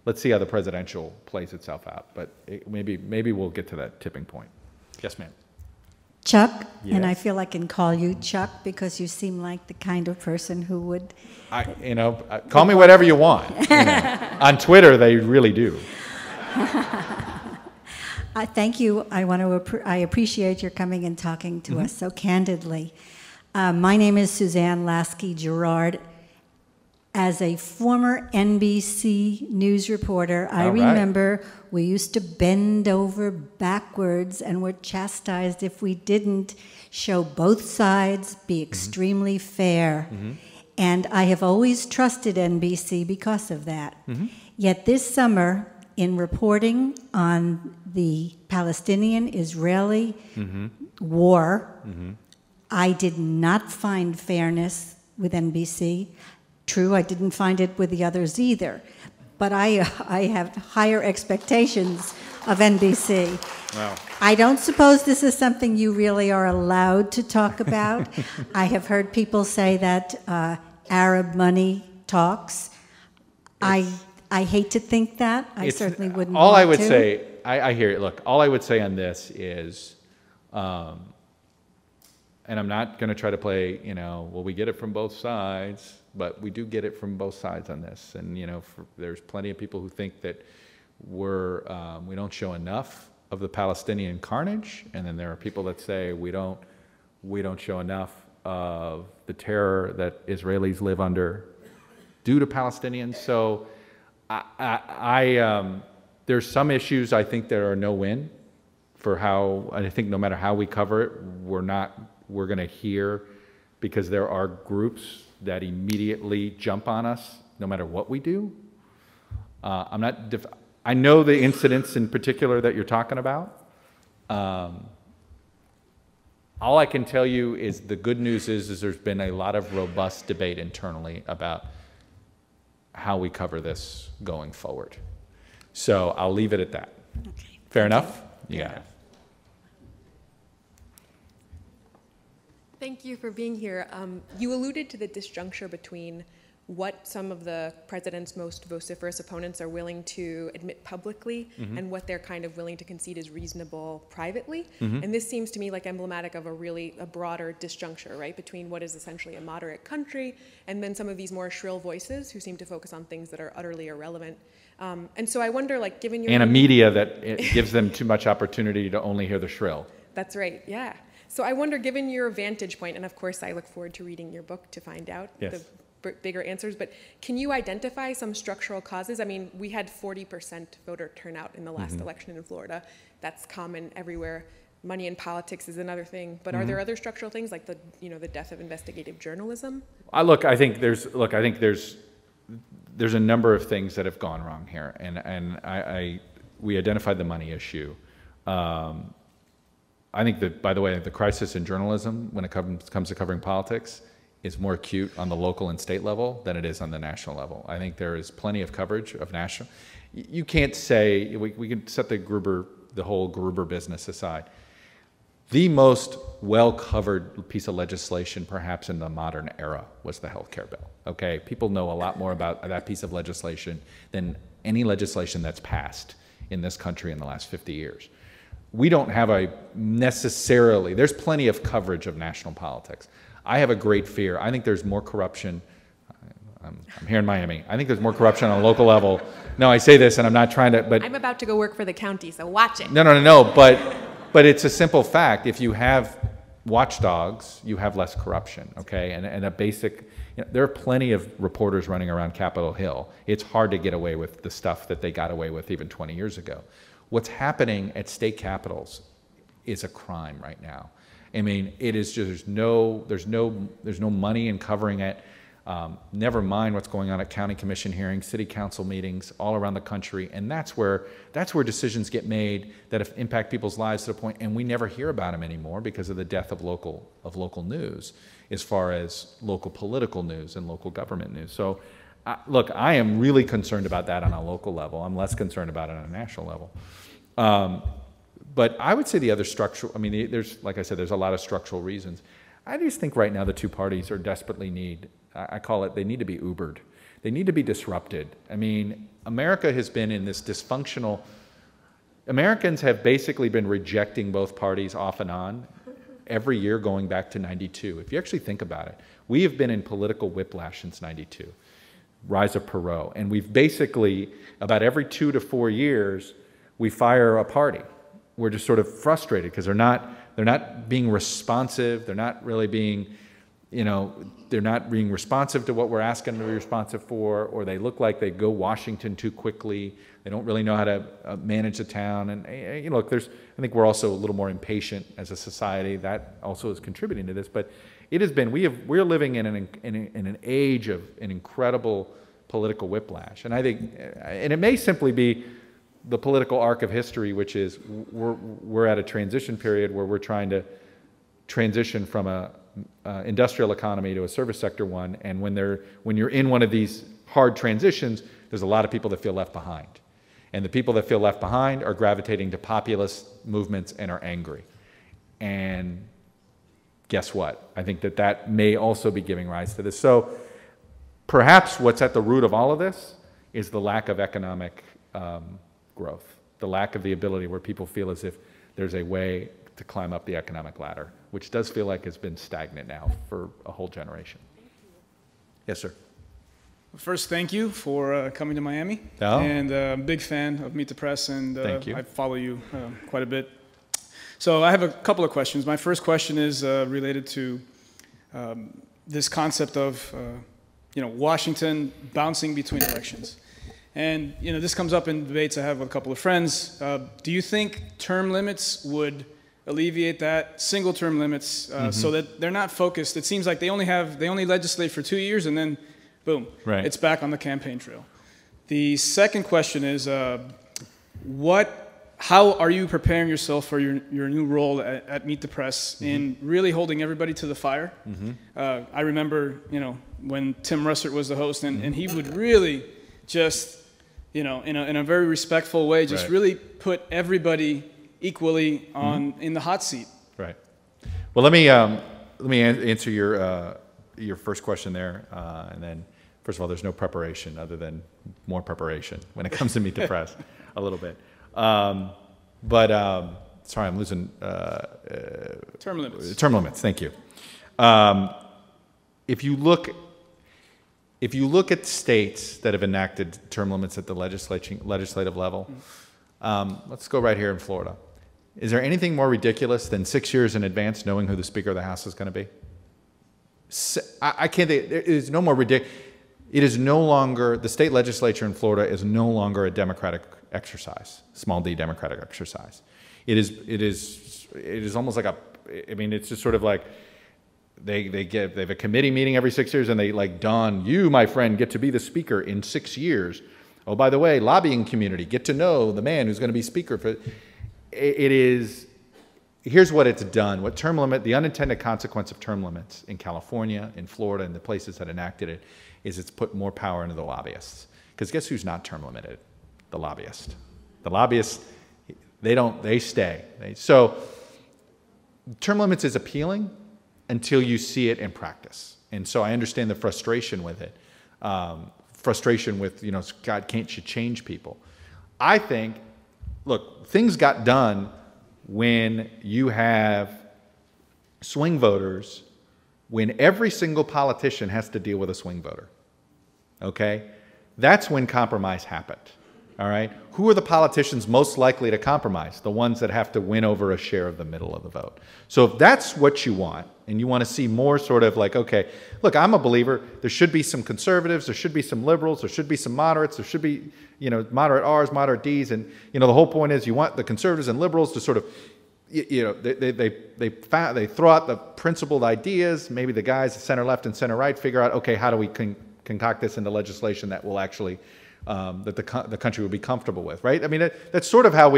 let's see how the presidential plays itself out. But maybe we'll get to that tipping point. Yes, ma'am. Chuck, Yes. and I feel I can call you Chuck because you seem like the kind of person who would... Call me whatever you want. On Twitter, they really do. Thank you. I appreciate your coming and talking to us so candidly. My name is Suzanne Lasky-Gerard. As a former NBC news reporter, I remember we used to bend over backwards and were chastised if we didn't show both sides, be extremely fair. And I have always trusted NBC because of that. Yet this summer, in reporting on the Palestinian-Israeli war, I did not find fairness with NBC. True, I didn't find it with the others either, but I have higher expectations of NBC. Wow. I don't suppose this is something you really are allowed to talk about. I have heard people say that Arab money talks. I hate to think that. I certainly wouldn't all want I would to. say, I hear it. Look, all I would say on this is, and I'm not going to try to play, well, we get it from both sides, but we do get it from both sides on this. And, there's plenty of people who think that we don't show enough of the Palestinian carnage. And then there are people that say we don't show enough of the terror that Israelis live under due to Palestinians. So there's some issues I think that are no win for how, I think no matter how we cover it, we're going to hear, because there are groups that immediately jump on us no matter what we do. I know the incidents in particular that you're talking about. All I can tell you is the good news is there's been a lot of robust debate internally about how we cover this going forward. So I'll leave it at that. Okay. Fair enough? You got it. Thank you for being here. You alluded to the disjuncture between what some of the president's most vociferous opponents are willing to admit publicly and what they're kind of willing to concede is reasonable privately. And this seems to me like emblematic of a broader disjuncture, right, between what is essentially a moderate country and then some of these more shrill voices who seem to focus on things that are utterly irrelevant. And so I wonder, like, given your... And a media that gives them too much opportunity to only hear the shrill. That's right, yeah. So I wonder, given your vantage point, and of course I look forward to reading your book to find out the bigger answers, but can you identify some structural causes? I mean, we had 40% voter turnout in the last election in Florida. That's common everywhere. money in politics is another thing. But are there other structural things like the death of investigative journalism? I think there's a number of things that have gone wrong here, and we identified the money issue. I think that, by the way, the crisis in journalism when it comes to covering politics is more acute on the local and state level than it is on the national level. I think there is plenty of coverage of national. You can't say, we can set the whole Gruber business aside. The most well-covered piece of legislation perhaps in the modern era was the health care bill, okay? People know a lot more about that piece of legislation than any legislation that's passed in this country in the last 50 years. We don't have there's plenty of coverage of national politics. I have a great fear. I think there's more corruption. I'm here in Miami. I think there's more corruption on a local level. No, I say this and I'm not trying to, but. I'm about to go work for the county, so watch it. No, but it's a simple fact. If you have watchdogs, you have less corruption, okay? And a basic, there are plenty of reporters running around Capitol Hill. It's hard to get away with the stuff that they got away with even 20 years ago. What's happening at state capitals is a crime right now. I mean, it is just there's no money in covering it. Never mind what's going on at county commission hearings, city council meetings all around the country, and that's where decisions get made that impact people's lives to the point, and we never hear about them anymore because of the death of local news, as far as local political news and local government news. So, look, I am really concerned about that on a local level. I'm less concerned about it on a national level. But I would say the other structural, like I said, there's a lot of structural reasons. I just think right now the two parties are desperately I call it, they need to be Ubered. They need to be disrupted. I mean, America has been in this dysfunctional, Americans have basically been rejecting both parties off and on every year going back to 92. If you actually think about it, we have been in political whiplash since 92, rise of Perot. And we've basically, about every 2 to 4 years, we fire a party. We're just sort of frustrated because they're not being responsive. They're not really being, they're not being responsive to what we're asking them to be responsive for, or they look like they go Washington too quickly. They don't really know how to manage the town. And look, I think we're also a little more impatient as a society. That also is contributing to this. But it has been, we're living in an age of an incredible political whiplash. And I think, and it may simply be the political arc of history, which is we're at a transition period where we're trying to transition from a industrial economy to a service sector one, and when you're in one of these hard transitions, there's a lot of people that feel left behind. And the people that feel left behind are gravitating to populist movements and are angry. And guess what? I think that may also be giving rise to this. So perhaps what's at the root of all of this is the lack of economic growth, the lack of the ability where people feel as if there's a way to climb up the economic ladder, which does feel like it's been stagnant now for a whole generation. Yes, sir. First, thank you for coming to Miami. Oh. And I'm a big fan of Meet the Press, and thank you. I follow you quite a bit. So I have a couple of questions. My first question is related to this concept of Washington bouncing between elections. And this comes up in debates I have with a couple of friends. Do you think term limits would alleviate that, single term limits, so that they're not focused? It seems like they only legislate for 2 years, and then boom, right. It's back on the campaign trail. The second question is, how are you preparing yourself for your new role at Meet the Press in really holding everybody to the fire? I remember, when Tim Russert was the host, and he would really just, in a very respectful way, just right. really put everybody equally in the hot seat. Right. Well, let me answer your first question there, and then first of all, there's no preparation other than more preparation when it comes to Meet the Press, a little bit. Sorry, I'm losing Term limits. Term limits. Thank you. If you look at states that have enacted term limits at the legislative level, let's go right here in Florida. Is there anything more ridiculous than 6 years in advance knowing who the Speaker of the House is going to be? I can't think. It is no more ridiculous. It is no longer, the state legislature in Florida is no longer a democratic exercise, small d democratic exercise. It is almost like I mean, it's just sort of like they have a committee meeting every 6 years, and they like, Don, you, my friend, get to be the speaker in 6 years. Oh, by the way, lobbying community, get to know the man who's going to be speaker for. It is. Here's what it's done. What term limit? The unintended consequence of term limits in California, in Florida, and the places that enacted it, is it's put more power into the lobbyists. Because guess who's not term limited? The lobbyist. The lobbyists, they stay. So term limits is appealing until you see it in practice. And so I understand the frustration with it. Frustration with, God, can't you change people? I think, look, things got done when you have swing voters, when every single politician has to deal with a swing voter. Okay? That's when compromise happened. All right? Who are the politicians most likely to compromise? The ones that have to win over a share of the middle of the vote. So if that's what you want, and you want to see more sort of like, okay, look, I'm a believer, there should be some conservatives, there should be some liberals, there should be some moderates, there should be, moderate R's, moderate D's, and, the whole point is you want the conservatives and liberals to sort of, they throw out the principled ideas, maybe the guys center left and center right figure out, okay, how do we concoct this into legislation that will actually, that the country will be comfortable with, right? I mean, that's sort of how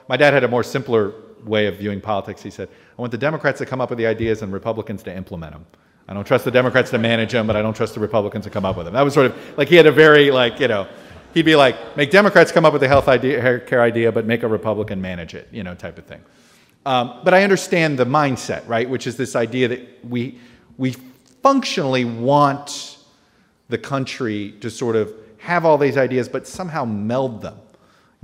my dad had a more simpler way of viewing politics. He said, I want the Democrats to come up with the ideas and Republicans to implement them. I don't trust the Democrats to manage them, but I don't trust the Republicans to come up with them. That was sort of, like, he had a very, he'd be like, make Democrats come up with the health care idea, but make a Republican manage it, type of thing. But I understand the mindset, right, which is this idea that we functionally want the country to sort of have all these ideas, but somehow meld them.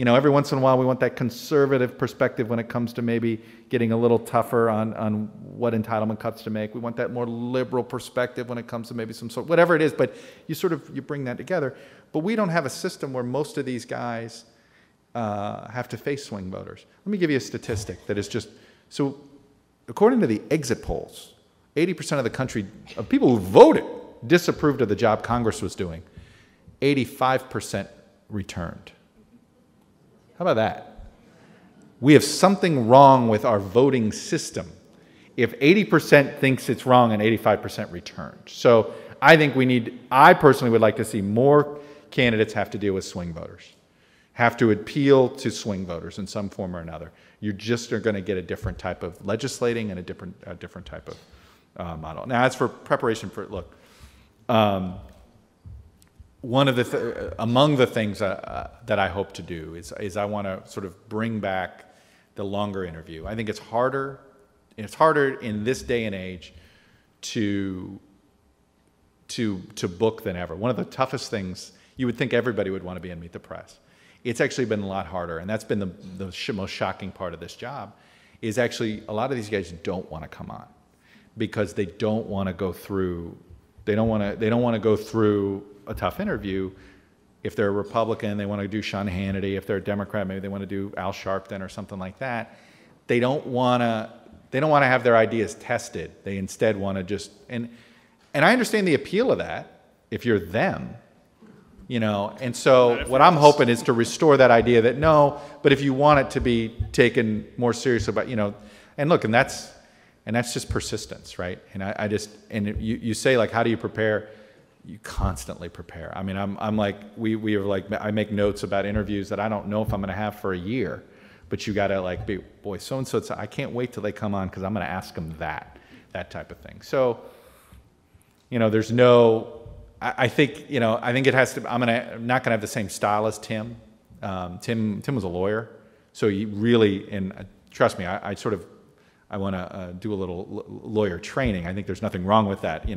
Every once in a while we want that conservative perspective when it comes to maybe getting a little tougher on what entitlement cuts to make. We want that more liberal perspective when it comes to maybe some sort, whatever it is, but you bring that together. But we don't have a system where most of these guys have to face swing voters. Let me give you a statistic that is just, so according to the exit polls, 80% of the country, of people who voted, disapproved of the job Congress was doing. 85% returned. How about that? We have something wrong with our voting system if 80% thinks it's wrong and 85% returned. So I think I personally would like to see more candidates have to deal with swing voters, have to appeal to swing voters in some form or another. You just are going to get a different type of legislating and a different type of model. Now, as for preparation for, look, one of among the things that I hope to do is I want to sort of bring back the longer interview. I think it's harder in this day and age to book than ever. One of the toughest things, you would think everybody would want to be in Meet the Press. It's actually been a lot harder, and that's been the most shocking part of this job, is actually a lot of these guys don't want to come on because they don't want to go through, they don't want to go through a tough interview. If they're a Republican, they want to do Sean Hannity. If they're a Democrat, maybe they want to do Al Sharpton or something like that. They don't want to have their ideas tested. They instead want to just, and I understand the appeal of that if you're them, and so what I'm hoping is to restore that idea that no, but if you want it to be taken more seriously about, and look, and that's just persistence, right? And you say, like, how do you prepare? You constantly prepare. I mean, I'm like, we are like, I make notes about interviews that I don't know if I'm going to have for a year, but you got to like be, boy, so-and-so, I can't wait till they come on because I'm going to ask them that type of thing. So, there's no, I think it has to, I'm not going to have the same style as Tim. Tim was a lawyer. So he really, and trust me, I want to do a little lawyer training. I think there's nothing wrong with that,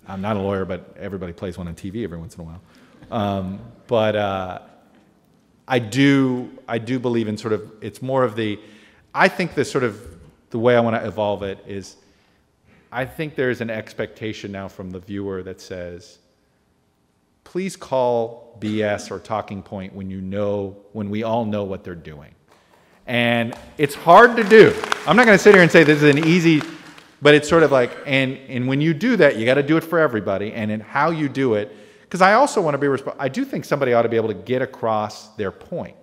I'm not a lawyer, but everybody plays one on TV every once in a while. But I do believe in sort of, it's more of I think the way I want to evolve it is, I think there's an expectation now from the viewer that says, please call BS or talking point when we all know what they're doing. And it's hard to do. I'm not going to sit here and say this is an easy, but it's sort of like, and when you do that, you got to do it for everybody, and in how you do it, because I also want to be responsible. I do think somebody ought to be able to get across their point.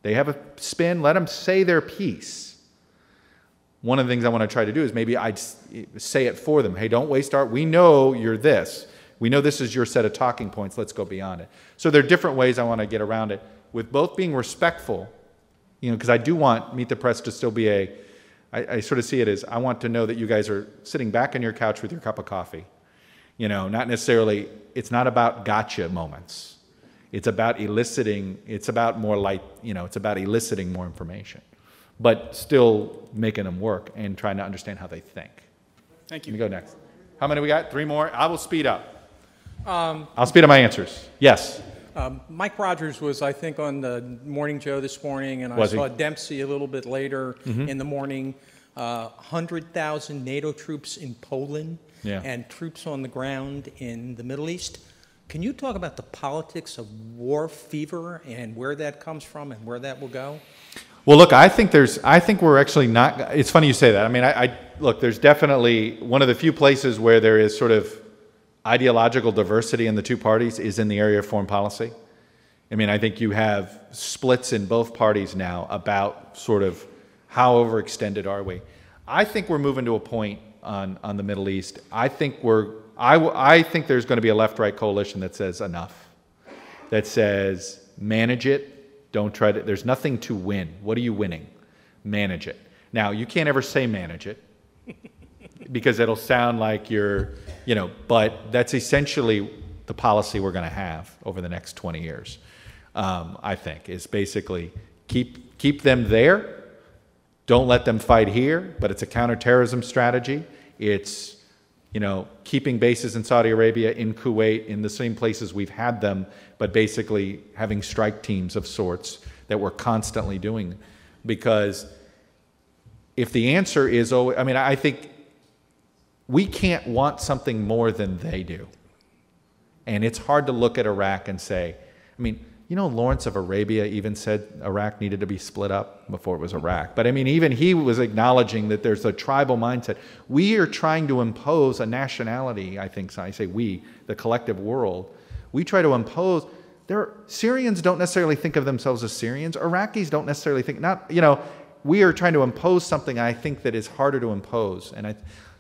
They have a spin. Let them say their piece. One of the things I want to try to do is maybe I'd say it for them. Hey, don't waste we know you're this. We know this is your set of talking points. Let's go beyond it. So there are different ways I want to get around it, with both being respectful, because I do want Meet the Press to still be I sort of see it as, I want to know that you guys are sitting back on your couch with your cup of coffee. Not necessarily, it's not about gotcha moments. It's about eliciting, it's about more light, it's about eliciting more information, but still making them work and trying to understand how they think. Thank you. Let me go next. How many we got? 3 more? I will speed up. I'll speed up my answers. Yes. Mike Rogers was, I think, on the Morning Joe this morning, and I saw Dempsey a little bit later in the morning. 100,000 NATO troops in Poland and troops on the ground in the Middle East. Can you talk about the politics of war fever and where that comes from and where that will go? Well, look, I think we're actually not, it's funny you say that. I mean, look, there's definitely one of the few places where there is sort of ideological diversity in the two parties is in the area of foreign policy. I mean, I think you have splits in both parties now about sort of how overextended are we. I think we're moving to a point on the Middle East. I think I think there's going to be a left-right coalition that says enough, that says manage it, don't try to, there's nothing to win. What are you winning? Manage it. Now, you can't ever say manage it because it'll sound like you're, but that's essentially the policy we're going to have over the next 20 years, I think, is basically keep them there. Don't let them fight here, but it's a counterterrorism strategy. It's, keeping bases in Saudi Arabia, in Kuwait, in the same places we've had them, but basically having strike teams of sorts that we're constantly doing. Because if the answer is, I think we can't want something more than they do. And it's hard to look at Iraq and say, Lawrence of Arabia even said Iraq needed to be split up before it was Iraq. But even he was acknowledging that there's a tribal mindset. We are trying to impose a nationality, I think, so I say we, the collective world. We try to impose, Syrians don't necessarily think of themselves as Syrians. Iraqis don't necessarily think, we are trying to impose something I think that is harder to impose.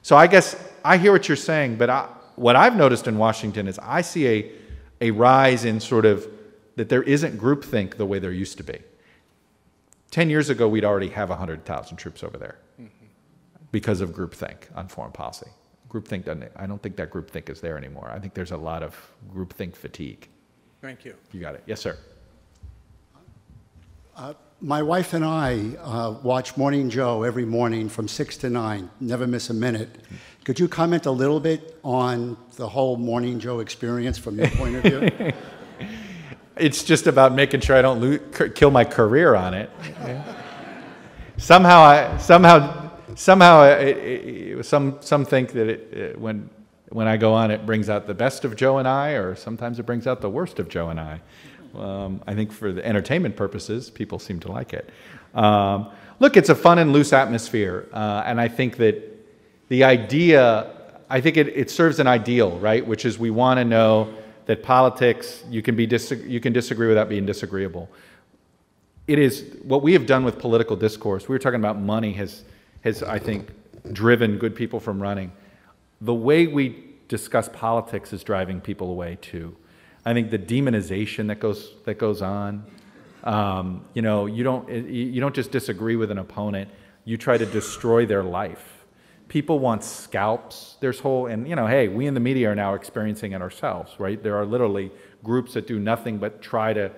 So I guess I hear what you're saying, but what I've noticed in Washington is I see a rise in sort of that there isn't groupthink the way there used to be. 10 years ago, we'd already have 100,000 troops over there because of groupthink on foreign policy. Groupthink I don't think that groupthink is there anymore. I think there's a lot of groupthink fatigue. Thank you. You got it. Yes, sir. My wife and I watch Morning Joe every morning from 6 to 9, never miss a minute. Could you comment a little bit on the whole Morning Joe experience from your point of view? It's just about making sure I don't kill my career on it. Somehow, some think that when I go on, it brings out the best of Joe and I, or sometimes it brings out the worst of Joe and I. I think for the entertainment purposes, people seem to like it. Look, it's a fun and loose atmosphere, and I think that the idea, it serves an ideal, right? Which is we want to know that politics, you can disagree without being disagreeable. It is what we have done with political discourse. We were talking about money has I think driven good people from running. The way we discuss politics is driving people away too. I think the demonization that goes on. You don't just disagree with an opponent. You try to destroy their life. People want scalps. Hey, we in the media are now experiencing it ourselves, right? There are literally groups that do nothing but try to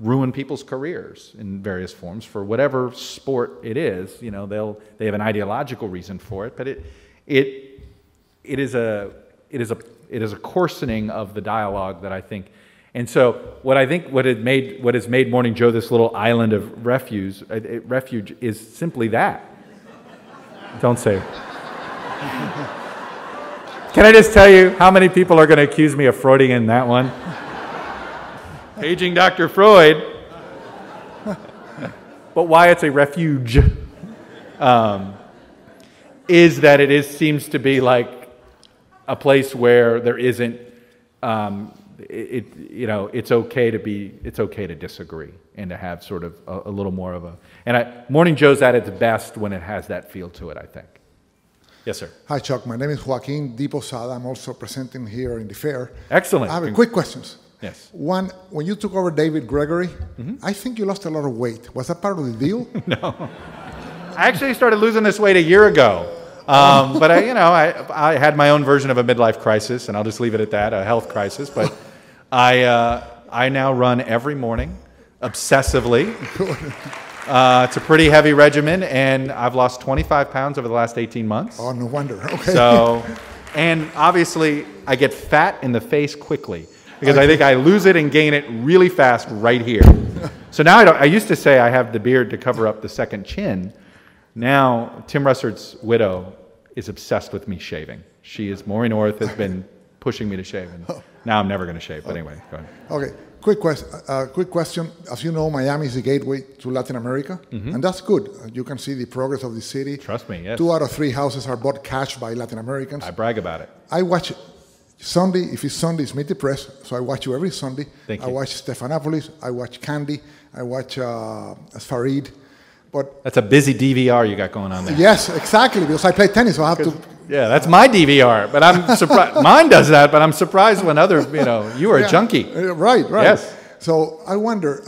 ruin people's careers in various forms for whatever sport it is. They have an ideological reason for it, but it is a coarsening of the dialogue that I think. And so what has made Morning Joe this little island of refuge is simply that. Don't say it. Can I just tell you how many people are going to accuse me of Freudian in that one? Paging Dr. Freud. But why it's a refuge is that seems to be like a place where there isn't it's okay to disagree and to have sort of a little more of a. And Morning Joe's at its best when it has that feel to it, I think. Yes, sir. Hi, Chuck. My name is Joaquin Di Posada. I'm also presenting here in the fair. Excellent. I have quick questions. Yes. One, when you took over David Gregory, I think you lost a lot of weight. Was that part of the deal? No. I actually started losing this weight a year ago. But I had my own version of a midlife crisis, and I'll just leave it at that, a health crisis. But I now run every morning, obsessively. It's a pretty heavy regimen, and I've lost 25 pounds over the last 18 months. Oh, no wonder. Okay. So, and obviously, I get fat in the face quickly because I think I lose it and gain it really fast right here. So now I used to say I have the beard to cover up the second chin. Now, Tim Russert's widow is obsessed with me shaving. Maureen Orth has been pushing me to shave, and now I'm never going to shave. But anyway, go ahead. Okay. Quick question. As you know, Miami is the gateway to Latin America, and that's good. You can see the progress of the city. Trust me, yes. 2 out of 3 houses are bought cash by Latin Americans. I brag about it. I watch Sunday. If it's Sunday, it's Meet the Press, so I watch you every Sunday. Thank you. I watch Stephanopoulos. I watch Candy. I watch Farid. But that's a busy DVR you got going on there. Yes, exactly, because I play tennis, so I have to. Yeah, that's my DVR, but I'm surprised. Mine does that, but I'm surprised when you are a junkie. Right. Yes. So I wonder,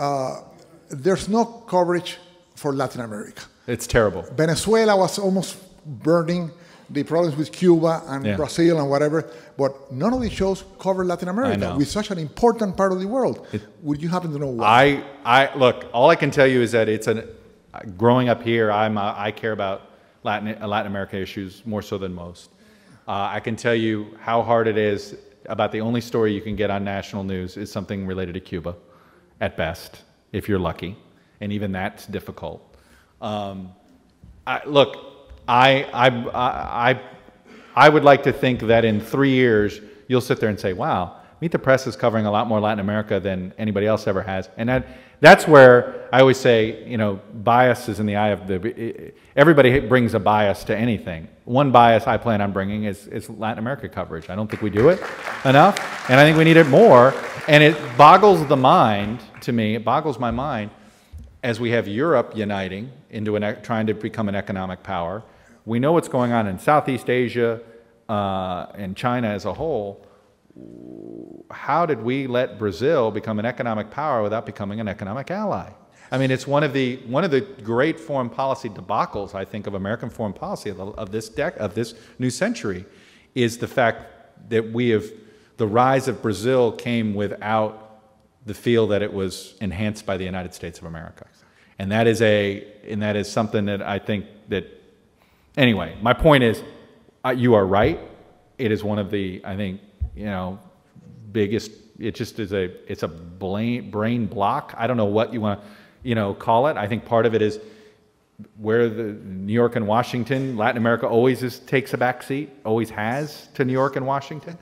there's no coverage for Latin America. It's terrible. Venezuela was almost burning, the problems with Cuba and Brazil and whatever, but none of the shows cover Latin America with such an important part of the world. Would you happen to know why? Look, all I can tell you is that growing up here, I care about Latin America issues more so than most. I can tell you how hard it is. About the only story you can get on national news is something related to Cuba, at best, if you're lucky, and even that's difficult. I would like to think that in 3 years you'll sit there and say, "Wow, Meet the Press is covering a lot more Latin America than anybody else ever has," and that's where I always say, bias is in the eye of everybody brings a bias to anything. One bias I plan on bringing is Latin America coverage. I don't think we do it enough, and I think we need it more. And it boggles the mind to me. It boggles my mind as we have Europe uniting into trying to become an economic power. We know what's going on in Southeast Asia and China as a whole. How did we let Brazil become an economic power without becoming an economic ally? I mean, it's one of the great foreign policy debacles, I think, of American foreign policy of this new century, is the fact that the rise of Brazil came without the feel that it was enhanced by the United States of America, and that is something that I think that. Anyway, my point is, you are right. It is one of the, I think, biggest. It just is it's a brain block. I don't know what you want to, call it. I think part of it is where the New York and Washington, Latin America always takes a back seat, always has to New York and Washington.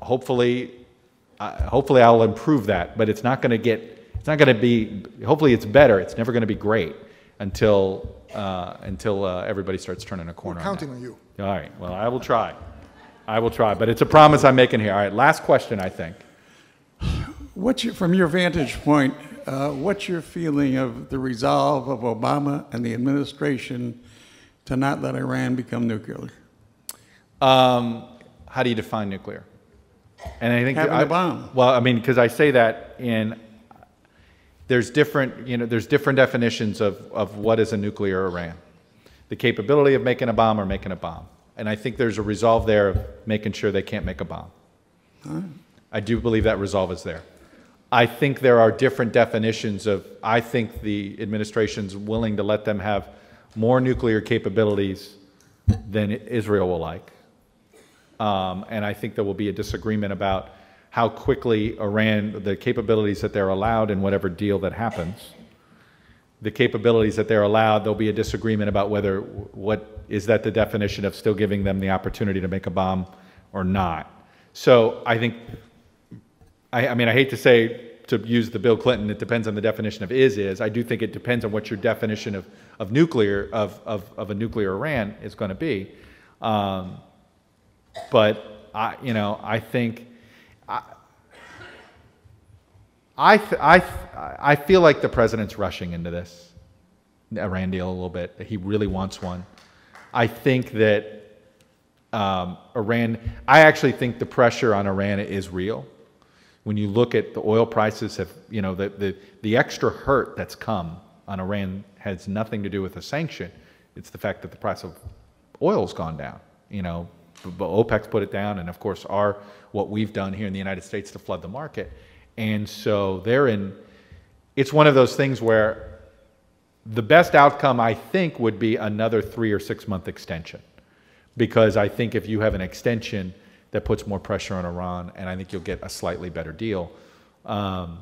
Hopefully I'll improve that, but it's not going to be. Hopefully it's better. It's never going to be great until everybody starts turning a corner. We're counting on you. All right. Well, I will try. But it's a promise I'm making here. All right. Last question, I think. From your vantage point, what's your feeling of the resolve of Obama and the administration to not let Iran become nuclear? How do you define nuclear? And I think having a bomb. Well, I mean, because I say that there's different definitions of what is a nuclear Iran. The capability of making a bomb or making a bomb. And I think there's a resolve there of making sure they can't make a bomb. I do believe that resolve is there. I think there are different definitions I think the administration's willing to let them have more nuclear capabilities than Israel will like. And I think there will be a disagreement about how quickly Iran, the capabilities that they're allowed in whatever deal that happens, the capabilities that they're allowed, there'll be a disagreement about is that the definition of still giving them the opportunity to make a bomb or not. So I think, I hate to use the Bill Clinton, it depends on the definition of is. I do think it depends on what your definition of nuclear, of a nuclear Iran is going to be. But I think I feel like the president's rushing into this Iran deal a little bit. He really wants one. I think that Iran. I actually think the pressure on Iran is real. When you look at the oil prices, have the extra hurt that's come on Iran has nothing to do with the sanction. It's the fact that the price of oil's gone down. But OPEC's put it down, and of course what we've done here in the United States to flood the market. And so it's one of those things where the best outcome, I think, would be another 3 or 6 month extension. Because I think if you have an extension, that puts more pressure on Iran, and I think you'll get a slightly better deal. But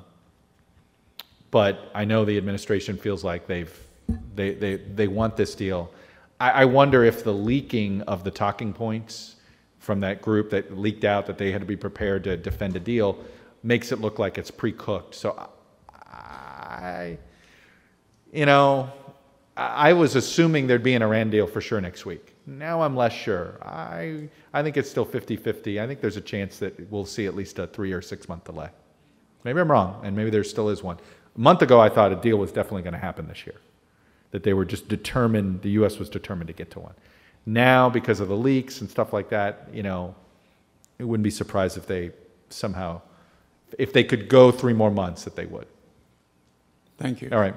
I know the administration feels like they want this deal. I wonder if the leaking of the talking points from that group that leaked out that they had to be prepared to defend a deal makes it look like it's pre-cooked. So I was assuming there'd be an Iran deal for sure next week. Now I'm less sure. I think it's still 50-50. I think there's a chance that we'll see at least a 3 or 6 month delay. Maybe I'm wrong, and maybe there still is one. A month ago, I thought a deal was definitely going to happen this year, that they were just determined, the U.S. was determined to get to one. Now, because of the leaks and stuff like that, it wouldn't be surprised if they somehow, if they could go 3 more months, that they would. Thank you. All right.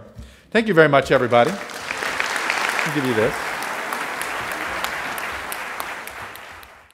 Thank you very much, everybody. I'll give you this.